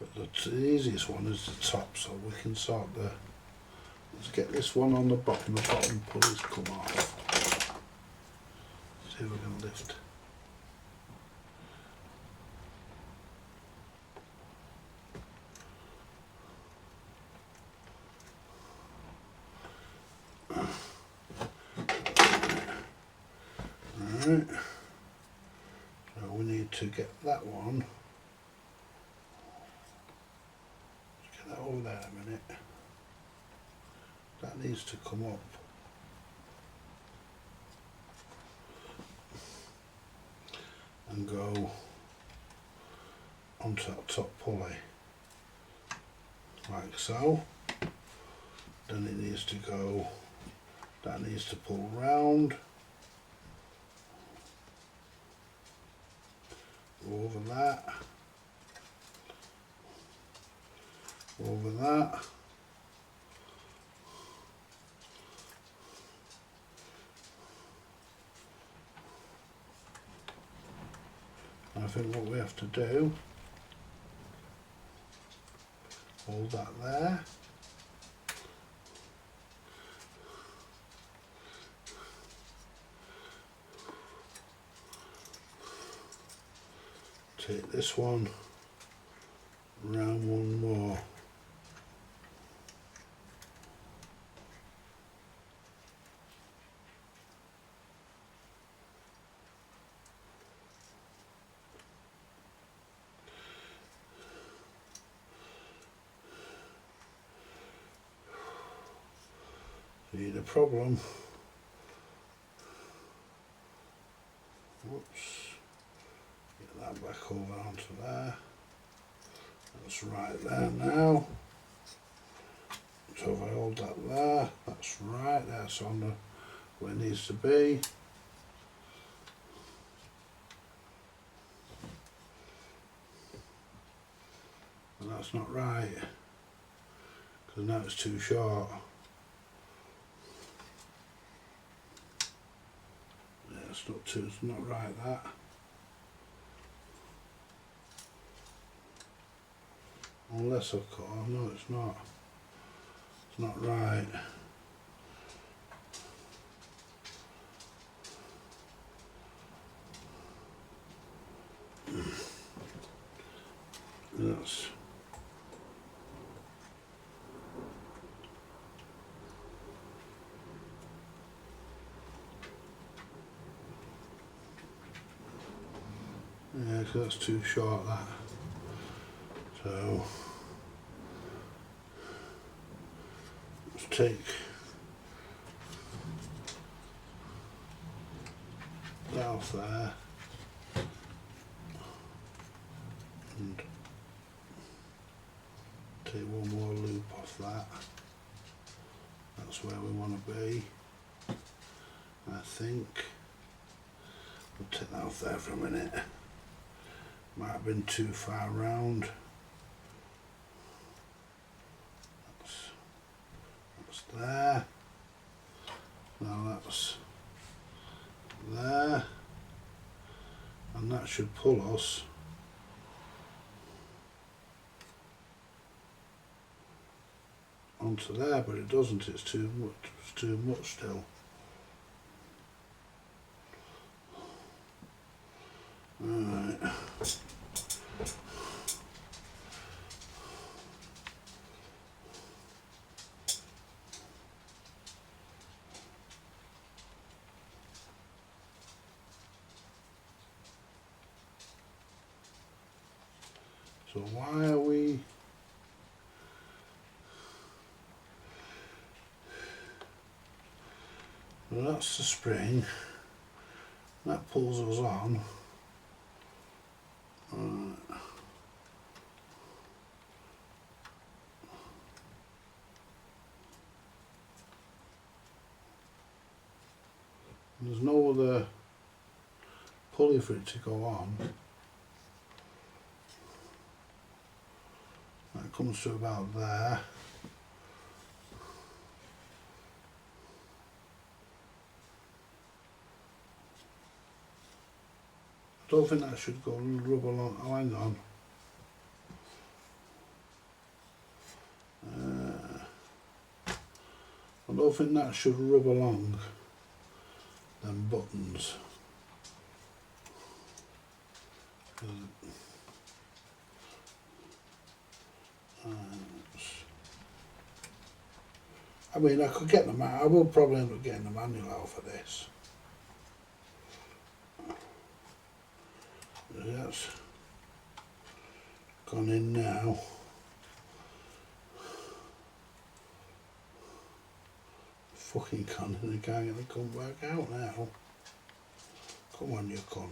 But the easiest one is the top, so we can sort the... Let's get this one on the bottom pulleys come off. See if we can lift. Right, so we need to get that one, let's get that over there a minute, that needs to come up, and go onto that top pulley, like so. Then it needs to go, that needs to pull round, over that, over that, and I think what we have to do, hold that there, take this one round one more, see the problem, whoops. That back over onto there, that's right there now, so if I hold that there, that's right, that's on the where it needs to be, and that's not right, because now it's too short, yeah, it's not right that. Unless of course, no it's not. It's not right. That's yeah, because that's too short that. So let's take that off there and take one more loop off that. That's where we want to be, I think. We'll take that off there for a minute. Might have been too far round. That's there. Now that's there. And that should pull us onto there, but it doesn't, it's too much still. Alright. So why are we well, that's the spring that pulls us on. There's no other pulley for it to go on. That comes to about there. I don't think that should go rub along. Oh, hang on. I don't think that should rub along them buttons. I mean, I could get the I will probably end up getting the manual out for this. That's gone in now. Fucking cunt, and they can't get the cunt back out now. Come on, you cunt.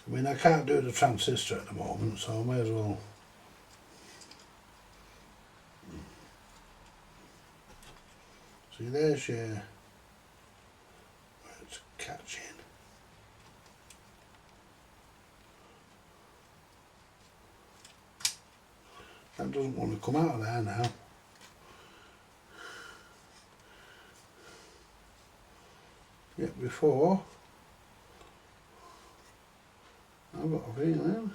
I mean, I can't do the transistor at the moment, so I may as well. See, there's your where it's catching. That doesn't want to come out of there now. Yet before, I've got a feeling.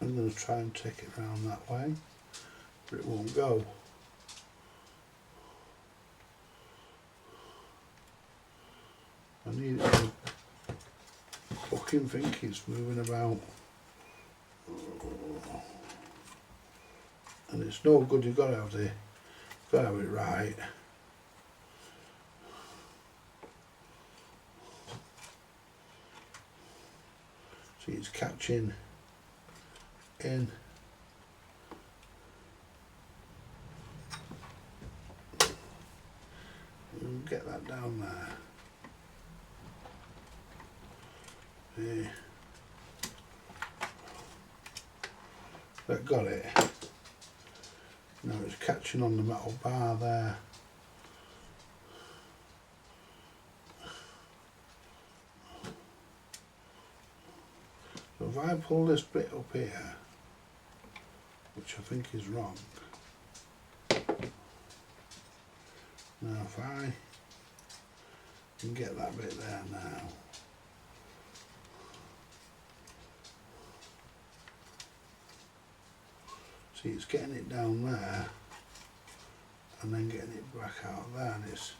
I'm going to try and take it round that way, but it won't go. I need it to fucking think it's moving about. And it's no good, you've got to have it right. See, it's catching in. We'll get that down there. Yeah. That got it. Now it's catching on the metal bar there. So if I pull this bit up here, which I think is wrong. Now if I can get that bit there now. See, it's getting it down there and then getting it back out there, and it's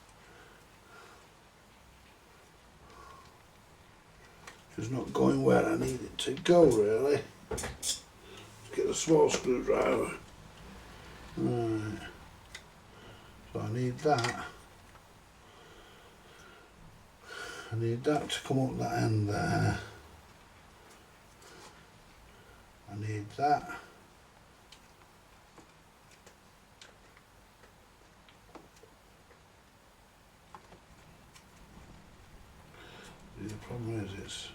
just not going where I need it to go really. Let's get a small screwdriver. Right. So I need that. I need that to come up that end there. I need that. The problem is it's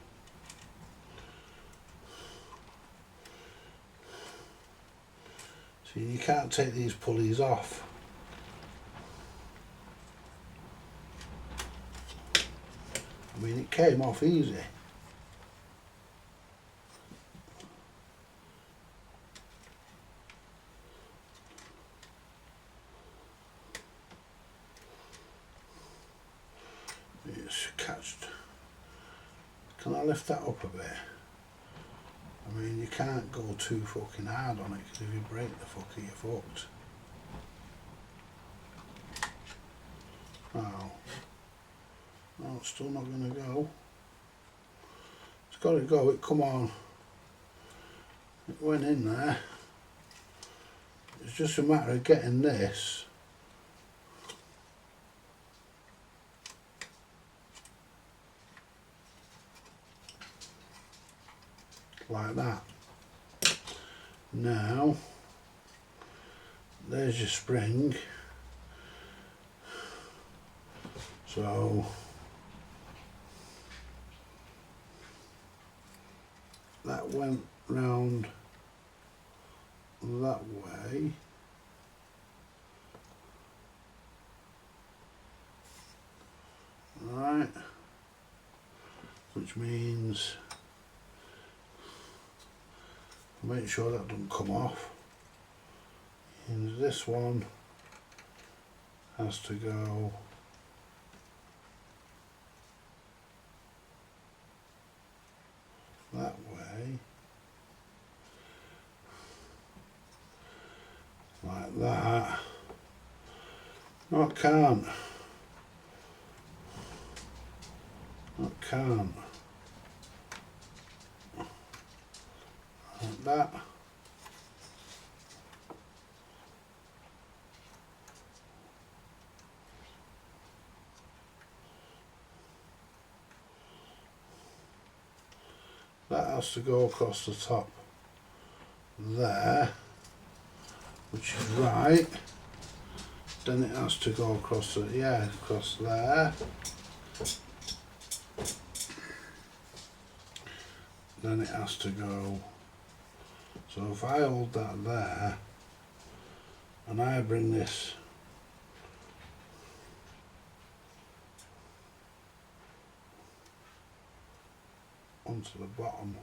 see, you can't take these pulleys off. I mean, it came off easy. It's catched. Can I lift that up a bit? I mean, you can't go too fucking hard on it, because if you break the fucker, you're fucked. Oh. No, it's still not going to go. It's got to go, it come on. It went in there. It's just a matter of getting this like that. Now, there's your spring. So that went round that way. Right, which means make sure that doesn't come off. And this one has to go that way, like that. No, it can't. It can't. Like that. That has to go across the top there, which is right. Then it has to go across the, yeah, across there. Then it has to go, so if I hold that there and I bring this onto the bottom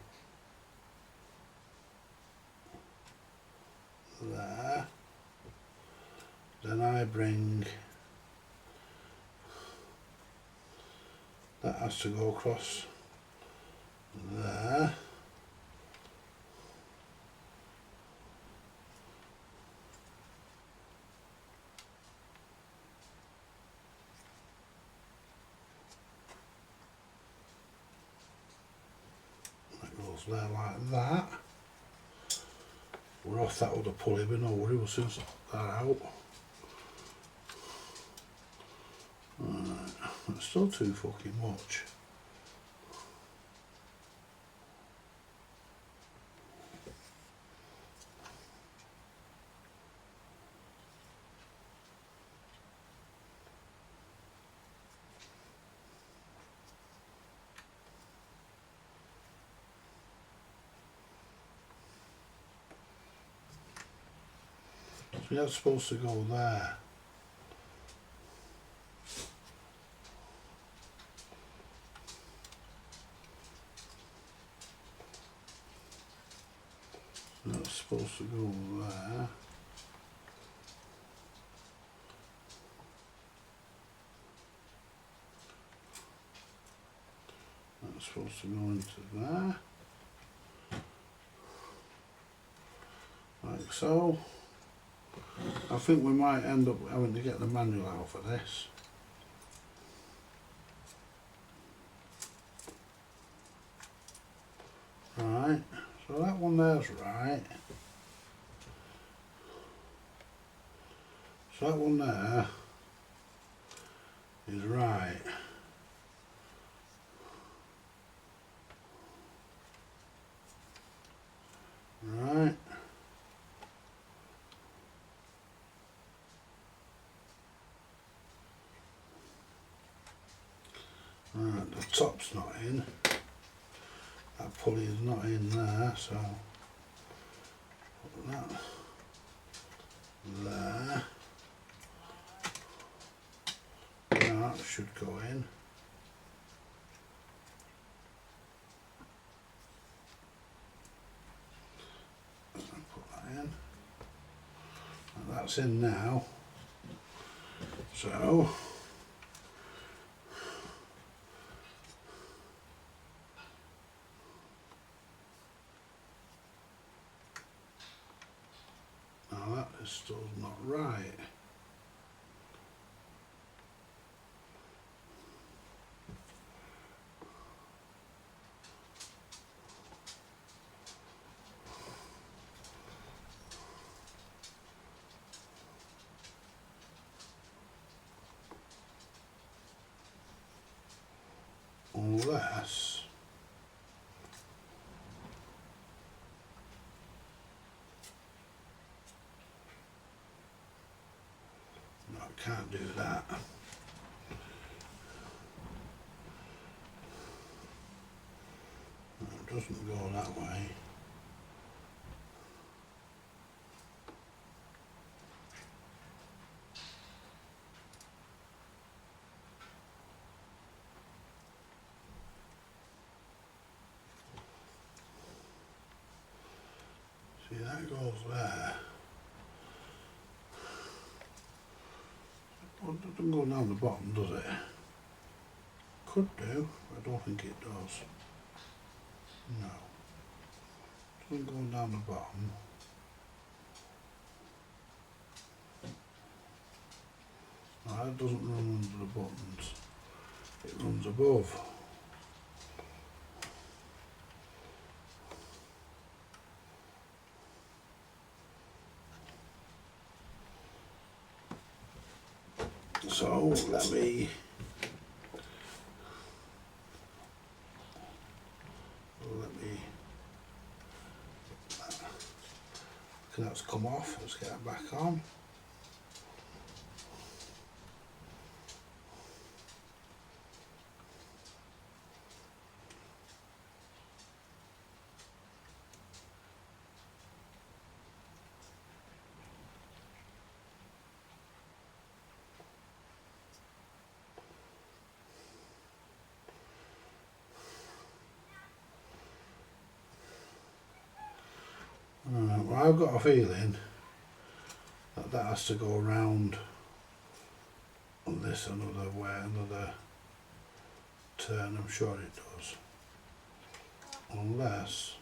there, then I bring, that has to go across there. That goes there like that. We're off that other pulley, but no worry, we'll soon sort that out. Right, that's still too fucking much. So that's supposed to go there. That's supposed to go there. That's supposed to go into there. Like so. I think we might end up having to get the manual out for this. Right, so that one there's right. So that one there is right. Right. Right, the top's not in. That pulley is not in there, so put that there. That should go in. Put that in. And that's in now. So now that is still not right. Unless no, I can't do that. It doesn't go that way. See, that goes there. Well, it doesn't go down the bottom, does it? Could do, I don't think it does. No. Doesn't go down the bottom. No, that doesn't run under the buttons. It runs above. So let me that's come off. Let's get it back on. Well, I've got a feeling that that has to go around on this another way, another turn. I'm sure it does, unless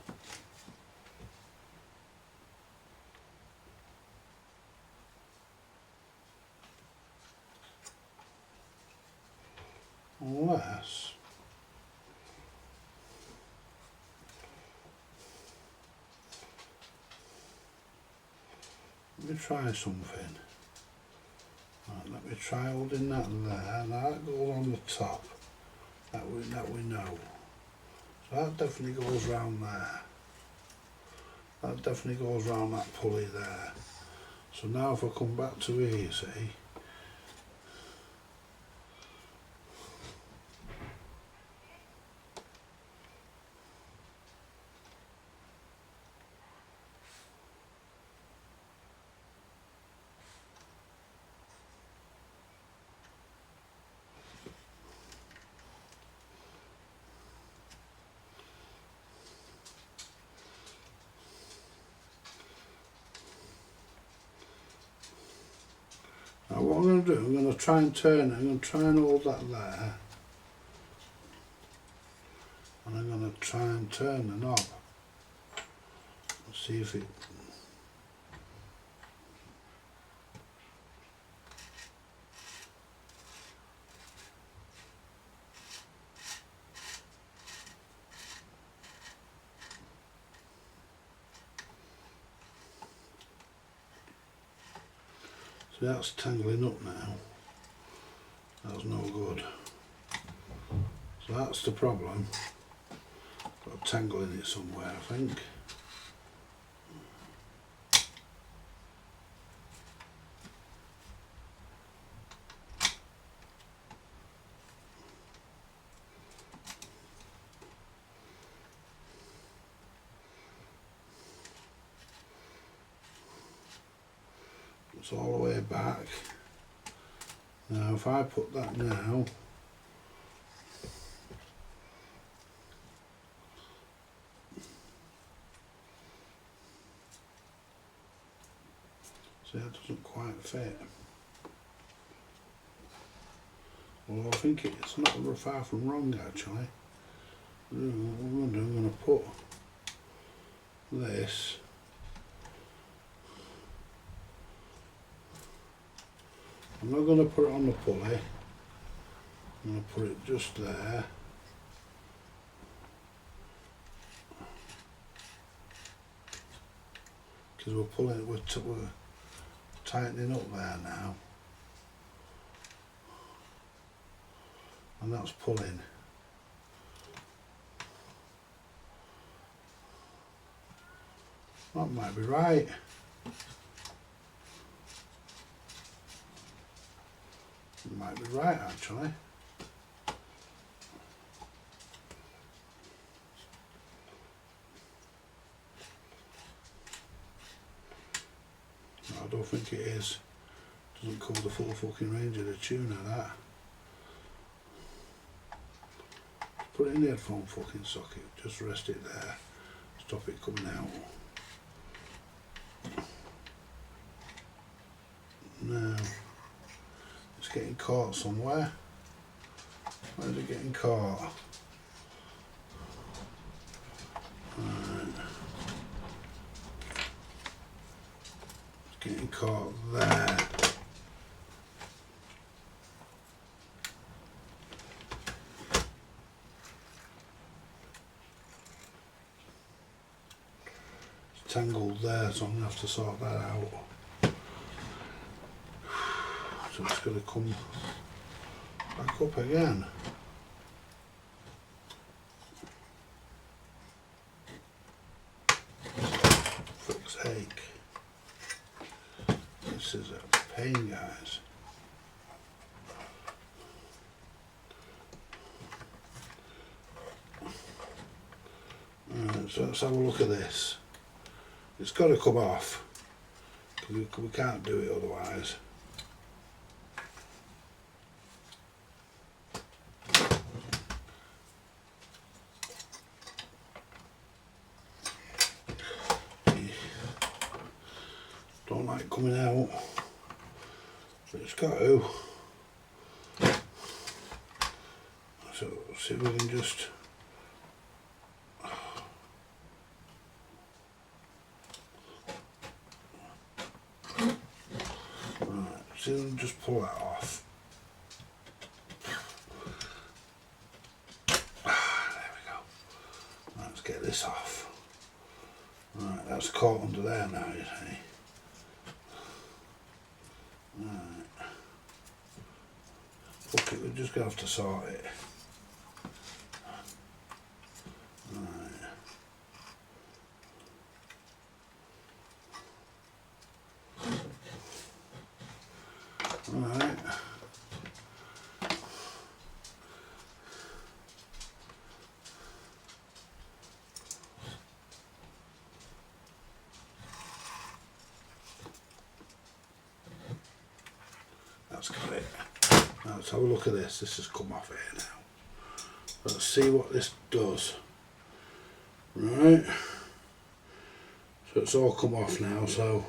let me try something. Right, let me try holding that there. Now that goes on the top. That we know. So that definitely goes round there. That definitely goes round that pulley there. So now if I come back to here, you see. Now what I'm going to do, I'm going to try and turn it, I'm going to try and hold that there. And I'm going to try and turn the knob. And see if it... See, that's tangling up now. That's no good. So that's the problem. Got a tangle in it somewhere, I think. It's all the way back. Now if I put that now, see, that doesn't quite fit. Well, I think it's not far from wrong actually. I'm going to put this I'm not going to put it on the pulley, I'm going to put it just there. Because we're pulling, we're tightening up there now. And that's pulling. That might be right. It might be right actually. don't think it is. Doesn't cover the full fucking range of the tuner, that. Put it in the headphone fucking socket, just rest it there, stop it coming out. Now, it's getting caught somewhere. Where's it getting caught? Right. It's getting caught there. It's tangled there, so I'm going to have to sort that out. So it's going to come back up again. Fuck's sake. This is a pain, guys. Right, so let's have a look at this. It's got to come off, because we can't do it otherwise. Don't like coming out, but it's got to. So see if we can just. Right, see if we can just pull that off. There we go. Right, let's get this off. Right, that's caught under there now, you see. Right. Fuck it, we're just going to have to sort it. Right. Right. That's got it. Now let's have a look at this. This has come off here now. Let's see what this does. Right. So it's all come off now, so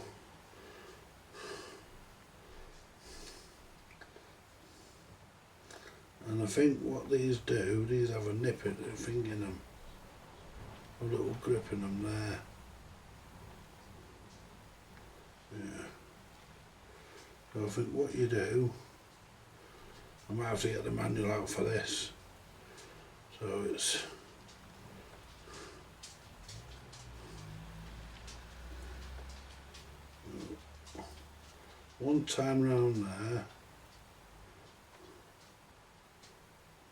and I think what these do, these have a nip thing in them. A little grip in them there. Yeah. So I think what you do, I might have to get the manual out for this. So it's one time round there,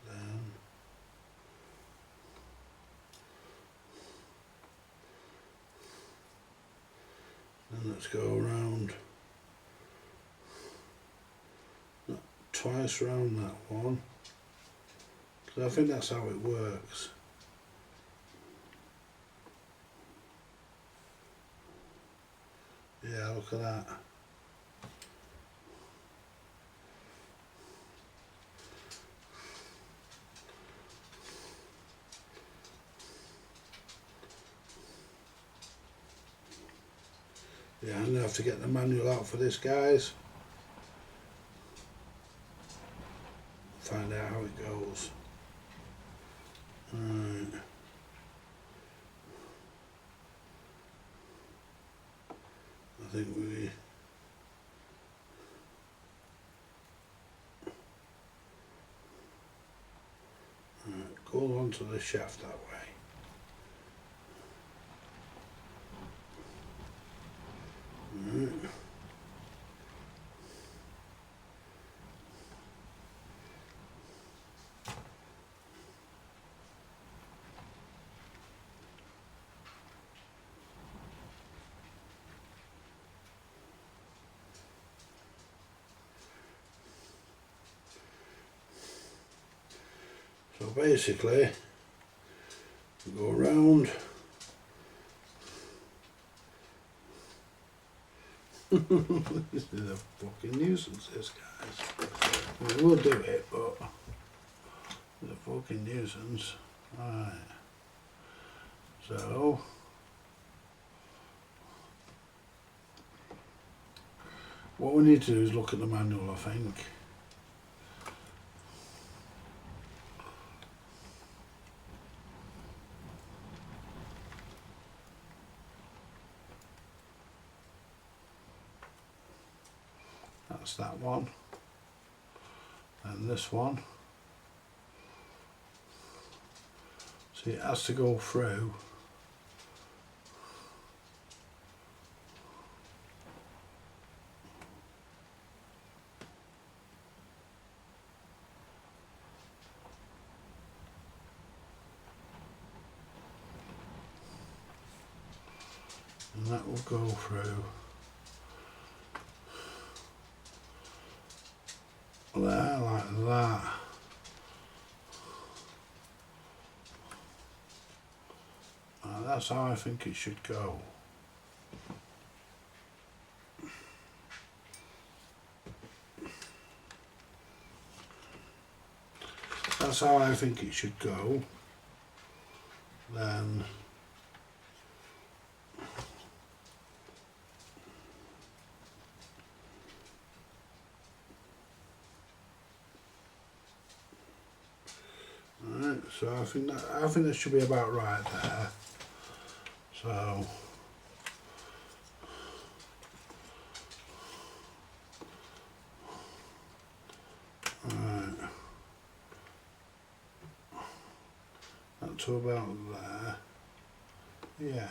then let's go around. Twice round that one, because I think that's how it works. Yeah, look at that. Yeah, I'm going to have to get the manual out for this, guys. Find out how it goes. Right. I think we go onto the shaft that way. Right. So basically, we go around, This is a fucking nuisance, this, guys. I mean, we'll do it, but it's a fucking nuisance. Right. So, what we need to do is look at the manual, I think. That's that one. And this one. See, it has to go through. And that will go through there, like that. And that's how I think it should go. That's how I think it should go. Then right, so I think that should be about right there. So right, up to about there. Yeah.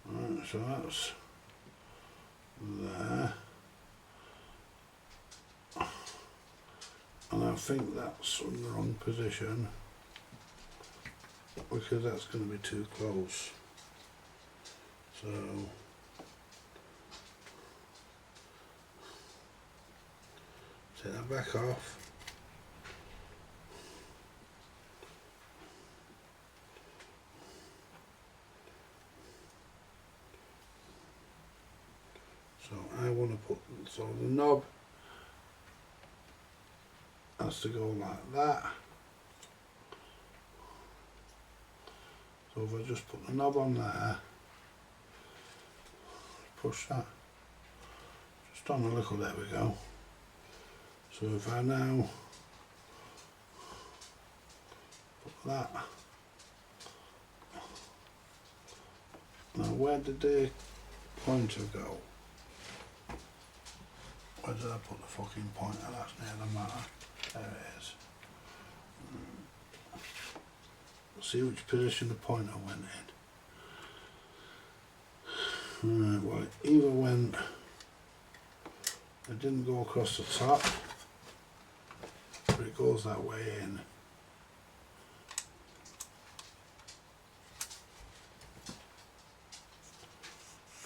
Right, so that's there. And I think that's in the wrong position because that's going to be too close. So take that back off. So I want to put, so the knob has to go like that. So if I just put the knob on there, push that, just on a little, there we go. So if I now put that, now where did the pointer go? Where did I put the fucking pointer? That's near the matter. There it is. See which position the pointer went in. Right, well, it either went, it didn't go across the top, but it goes that way in.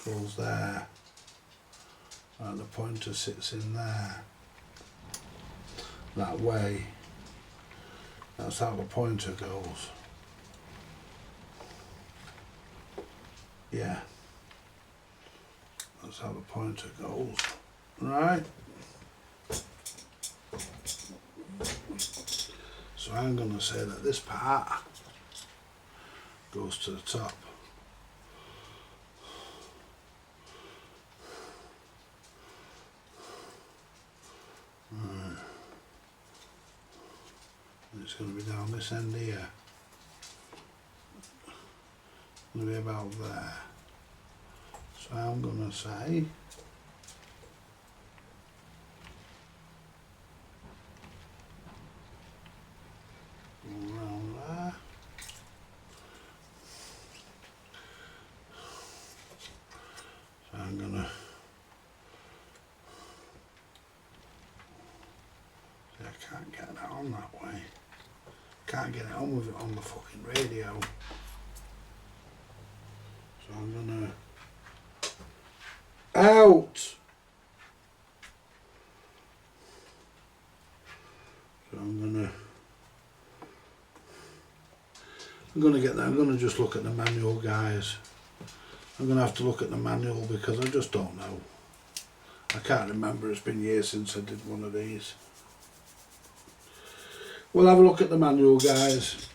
Goes there. And the pointer sits in there. That way. That's how the pointer goes. Yeah. That's how the pointer goes. Right? So I'm going to say that this part goes to the top. Right. And it's going to be down this end here. It's going to be about there. So I'm going to say around there. So I'm going to, see, I can't get that on that way. Can't get it on with it on the fucking radio. So I'm going to out. I'm going to get that. I'm going to just look at the manual, guys. I'm going to have to look at the manual because I just don't know. I can't remember. It's been years since I did one of these. We'll have a look at the manual, guys.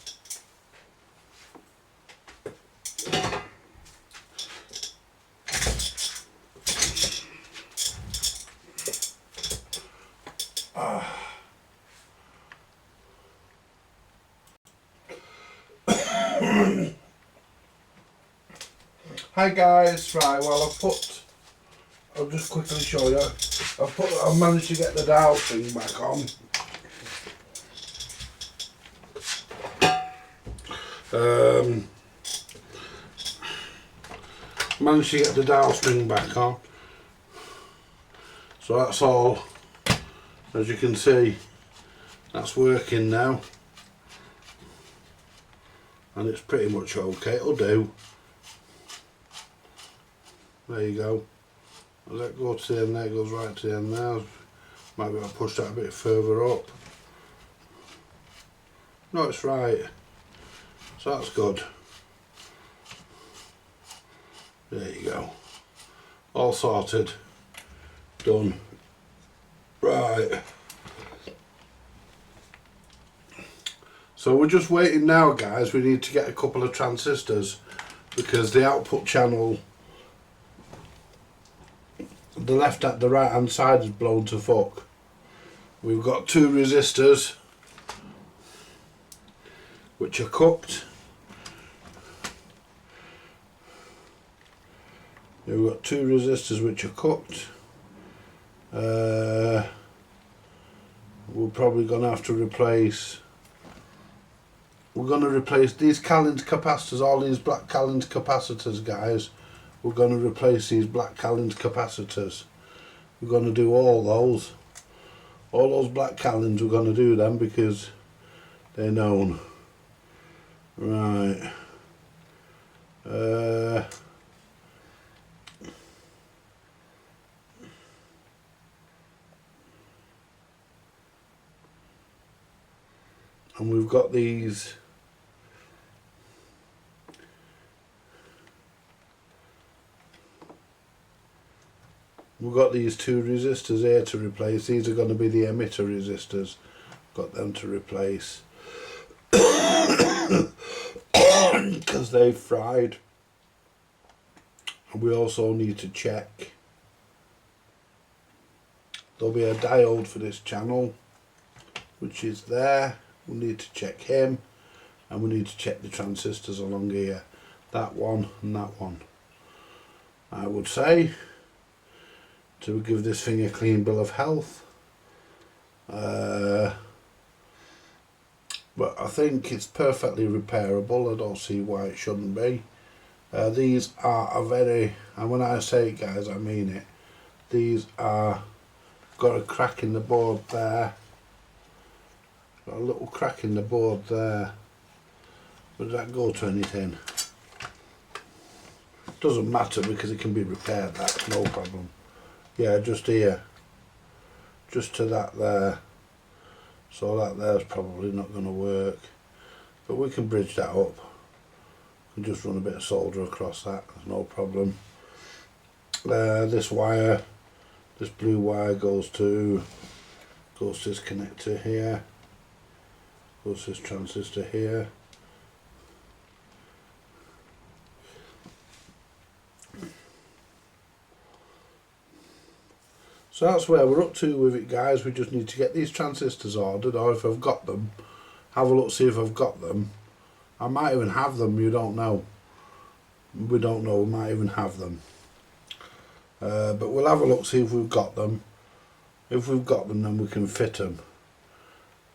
Hi guys, right, well I'll just quickly show you. I've managed to get the dial thing back on. Managed to get the dial string back on. So that's all, as you can see, that's working now. And it's pretty much okay, it'll do. There you go. Does that go to the end there? It goes right to the end there. Maybe I'll push that a bit further up. No, it's right. So that's good. There you go. All sorted. Done. Right. So we're just waiting now, guys. We need to get a couple of transistors because the output channel, the right hand side is blown to fuck. We've got two resistors which are cupped. We've got two resistors which are cupped. We're probably going to have to replace. We're going to replace these Callin's capacitors, all these black Callin's capacitors, guys. We're going to replace these black Callin's capacitors. We're going to do all those black Callin's. We're going to do them because they're known. Right. And we've got these. We've got these two resistors here to replace. These are going to be the emitter resistors. Got them to replace because they've fried. And we also need to check. There'll be a diode for this channel, which is there. We need to check him, and we need to check the transistors along here. That one and that one. I would say to give this thing a clean bill of health. But I think it's perfectly repairable. I don't see why it shouldn't be. These are a very, and when I say it, guys, I mean it. These are got a crack in the board there. Got a little crack in the board there. Would that go to anything? Doesn't matter because it can be repaired. That's no problem. Yeah, just here, just to that there. So that there's probably not going to work, but we can bridge that up. We can just run a bit of solder across that. There's no problem. This wire, this blue wire goes to this connector here. Goes to this transistor here. So that's where we're up to with it, guys. We just need to get these transistors ordered, or if I've got them, have a look, see if I've got them. I might even have them, you don't know. We don't know, we might even have them. But we'll have a look, see if we've got them. If we've got them, then we can fit them.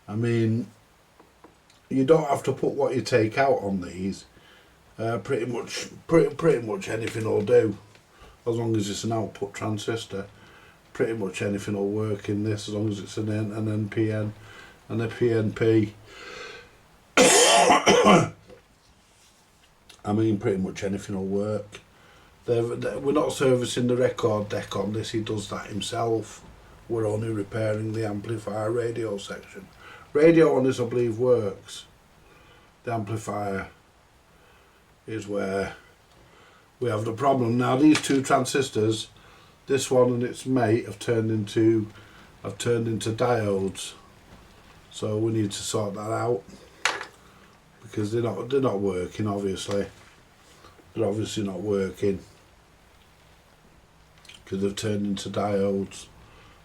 I mean, you don't have to put what you take out on these. Pretty much anything will do, as long as it's an output transistor. Pretty much anything will work in this, as long as it's an NPN and a PNP. I mean, pretty much anything will work. We're not servicing the record deck on this, he does that himself. We're only repairing the amplifier radio section. Radio on this, I believe, works. The amplifier, is where we have the problem. Now these two transistors, this one and its mate, have turned into diodes. So we need to sort that out because they're not working. Obviously, they're obviously not working because they've turned into diodes.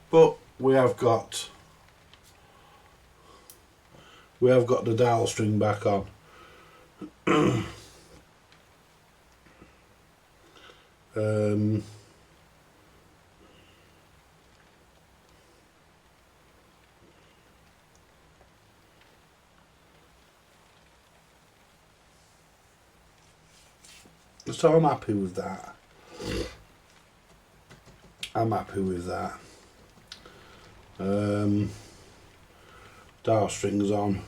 But we have got the dial string back on. So I'm happy with that. Dial strings on.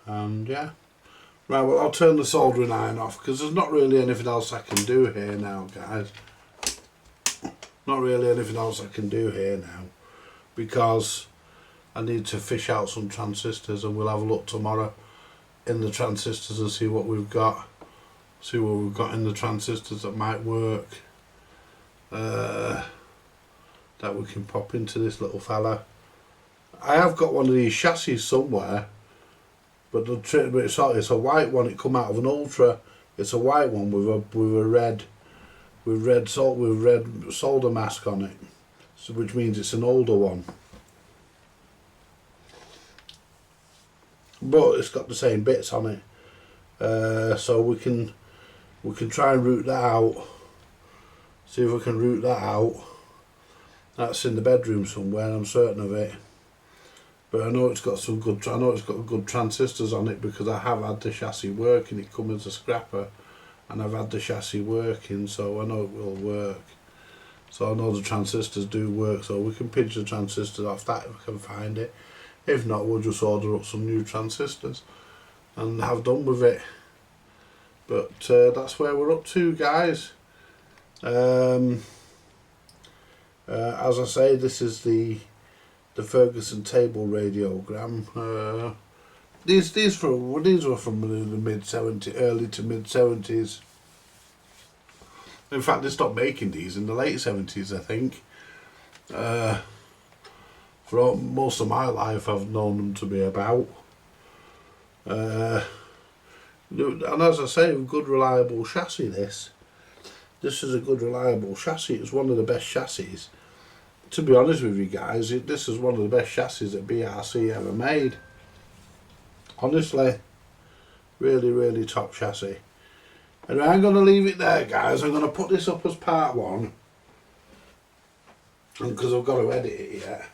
And yeah. Right, well I'll turn the soldering iron off because there's not really anything else I can do here now, guys. Not really anything else I can do here now because I need to fish out some transistors, and we'll have a look tomorrow in the transistors and see what we've got. See what we've got in the transistors that might work. That we can pop into this little fella. I have got one of these chassis somewhere. But it's a white one. It come out of an Ultra. It's a white one with red solder mask on it, so which means it's an older one. But it's got the same bits on it, so we can try and root that out. See if we can root that out. That's in the bedroom somewhere. I'm certain of it. But I know it's got good transistors on it because I have had the chassis working. It comes as a scrapper, and I've had the chassis working, so I know it will work. So I know the transistors do work, so we can pinch the transistors off that if I can find it. If not, we'll just order up some new transistors and have done with it. But that's where we're up to, guys. As I say, this is the Ferguson table radiogram. These were from the mid-70s, early to mid-70s. In fact, they stopped making these in the late 70s, I think. For most of my life, I've known them to be about. And as I say, a good reliable chassis. This is a good reliable chassis. It's one of the best chassis. To be honest with you guys, this is one of the best chassis that BRC ever made. Honestly, really, really top chassis. Anyway, I'm going to leave it there, guys. I'm going to put this up as part one. And because I've got to edit it yet,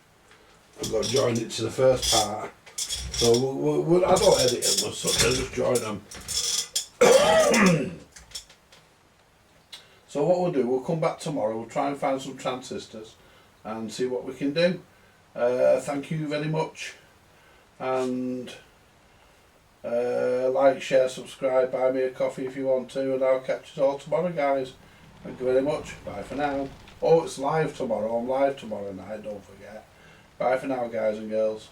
I've got to join it to the first part. So I don't edit them as such, I just join them. So what we'll do, we'll come back tomorrow, we'll try and find some transistors and see what we can do. Thank you very much, and like, share, subscribe, buy me a coffee if you want to, and I'll catch you all tomorrow, guys. Thank you very much. Bye for now. Oh, it's live tomorrow. I'm live tomorrow night, don't forget. Bye for now, guys and girls.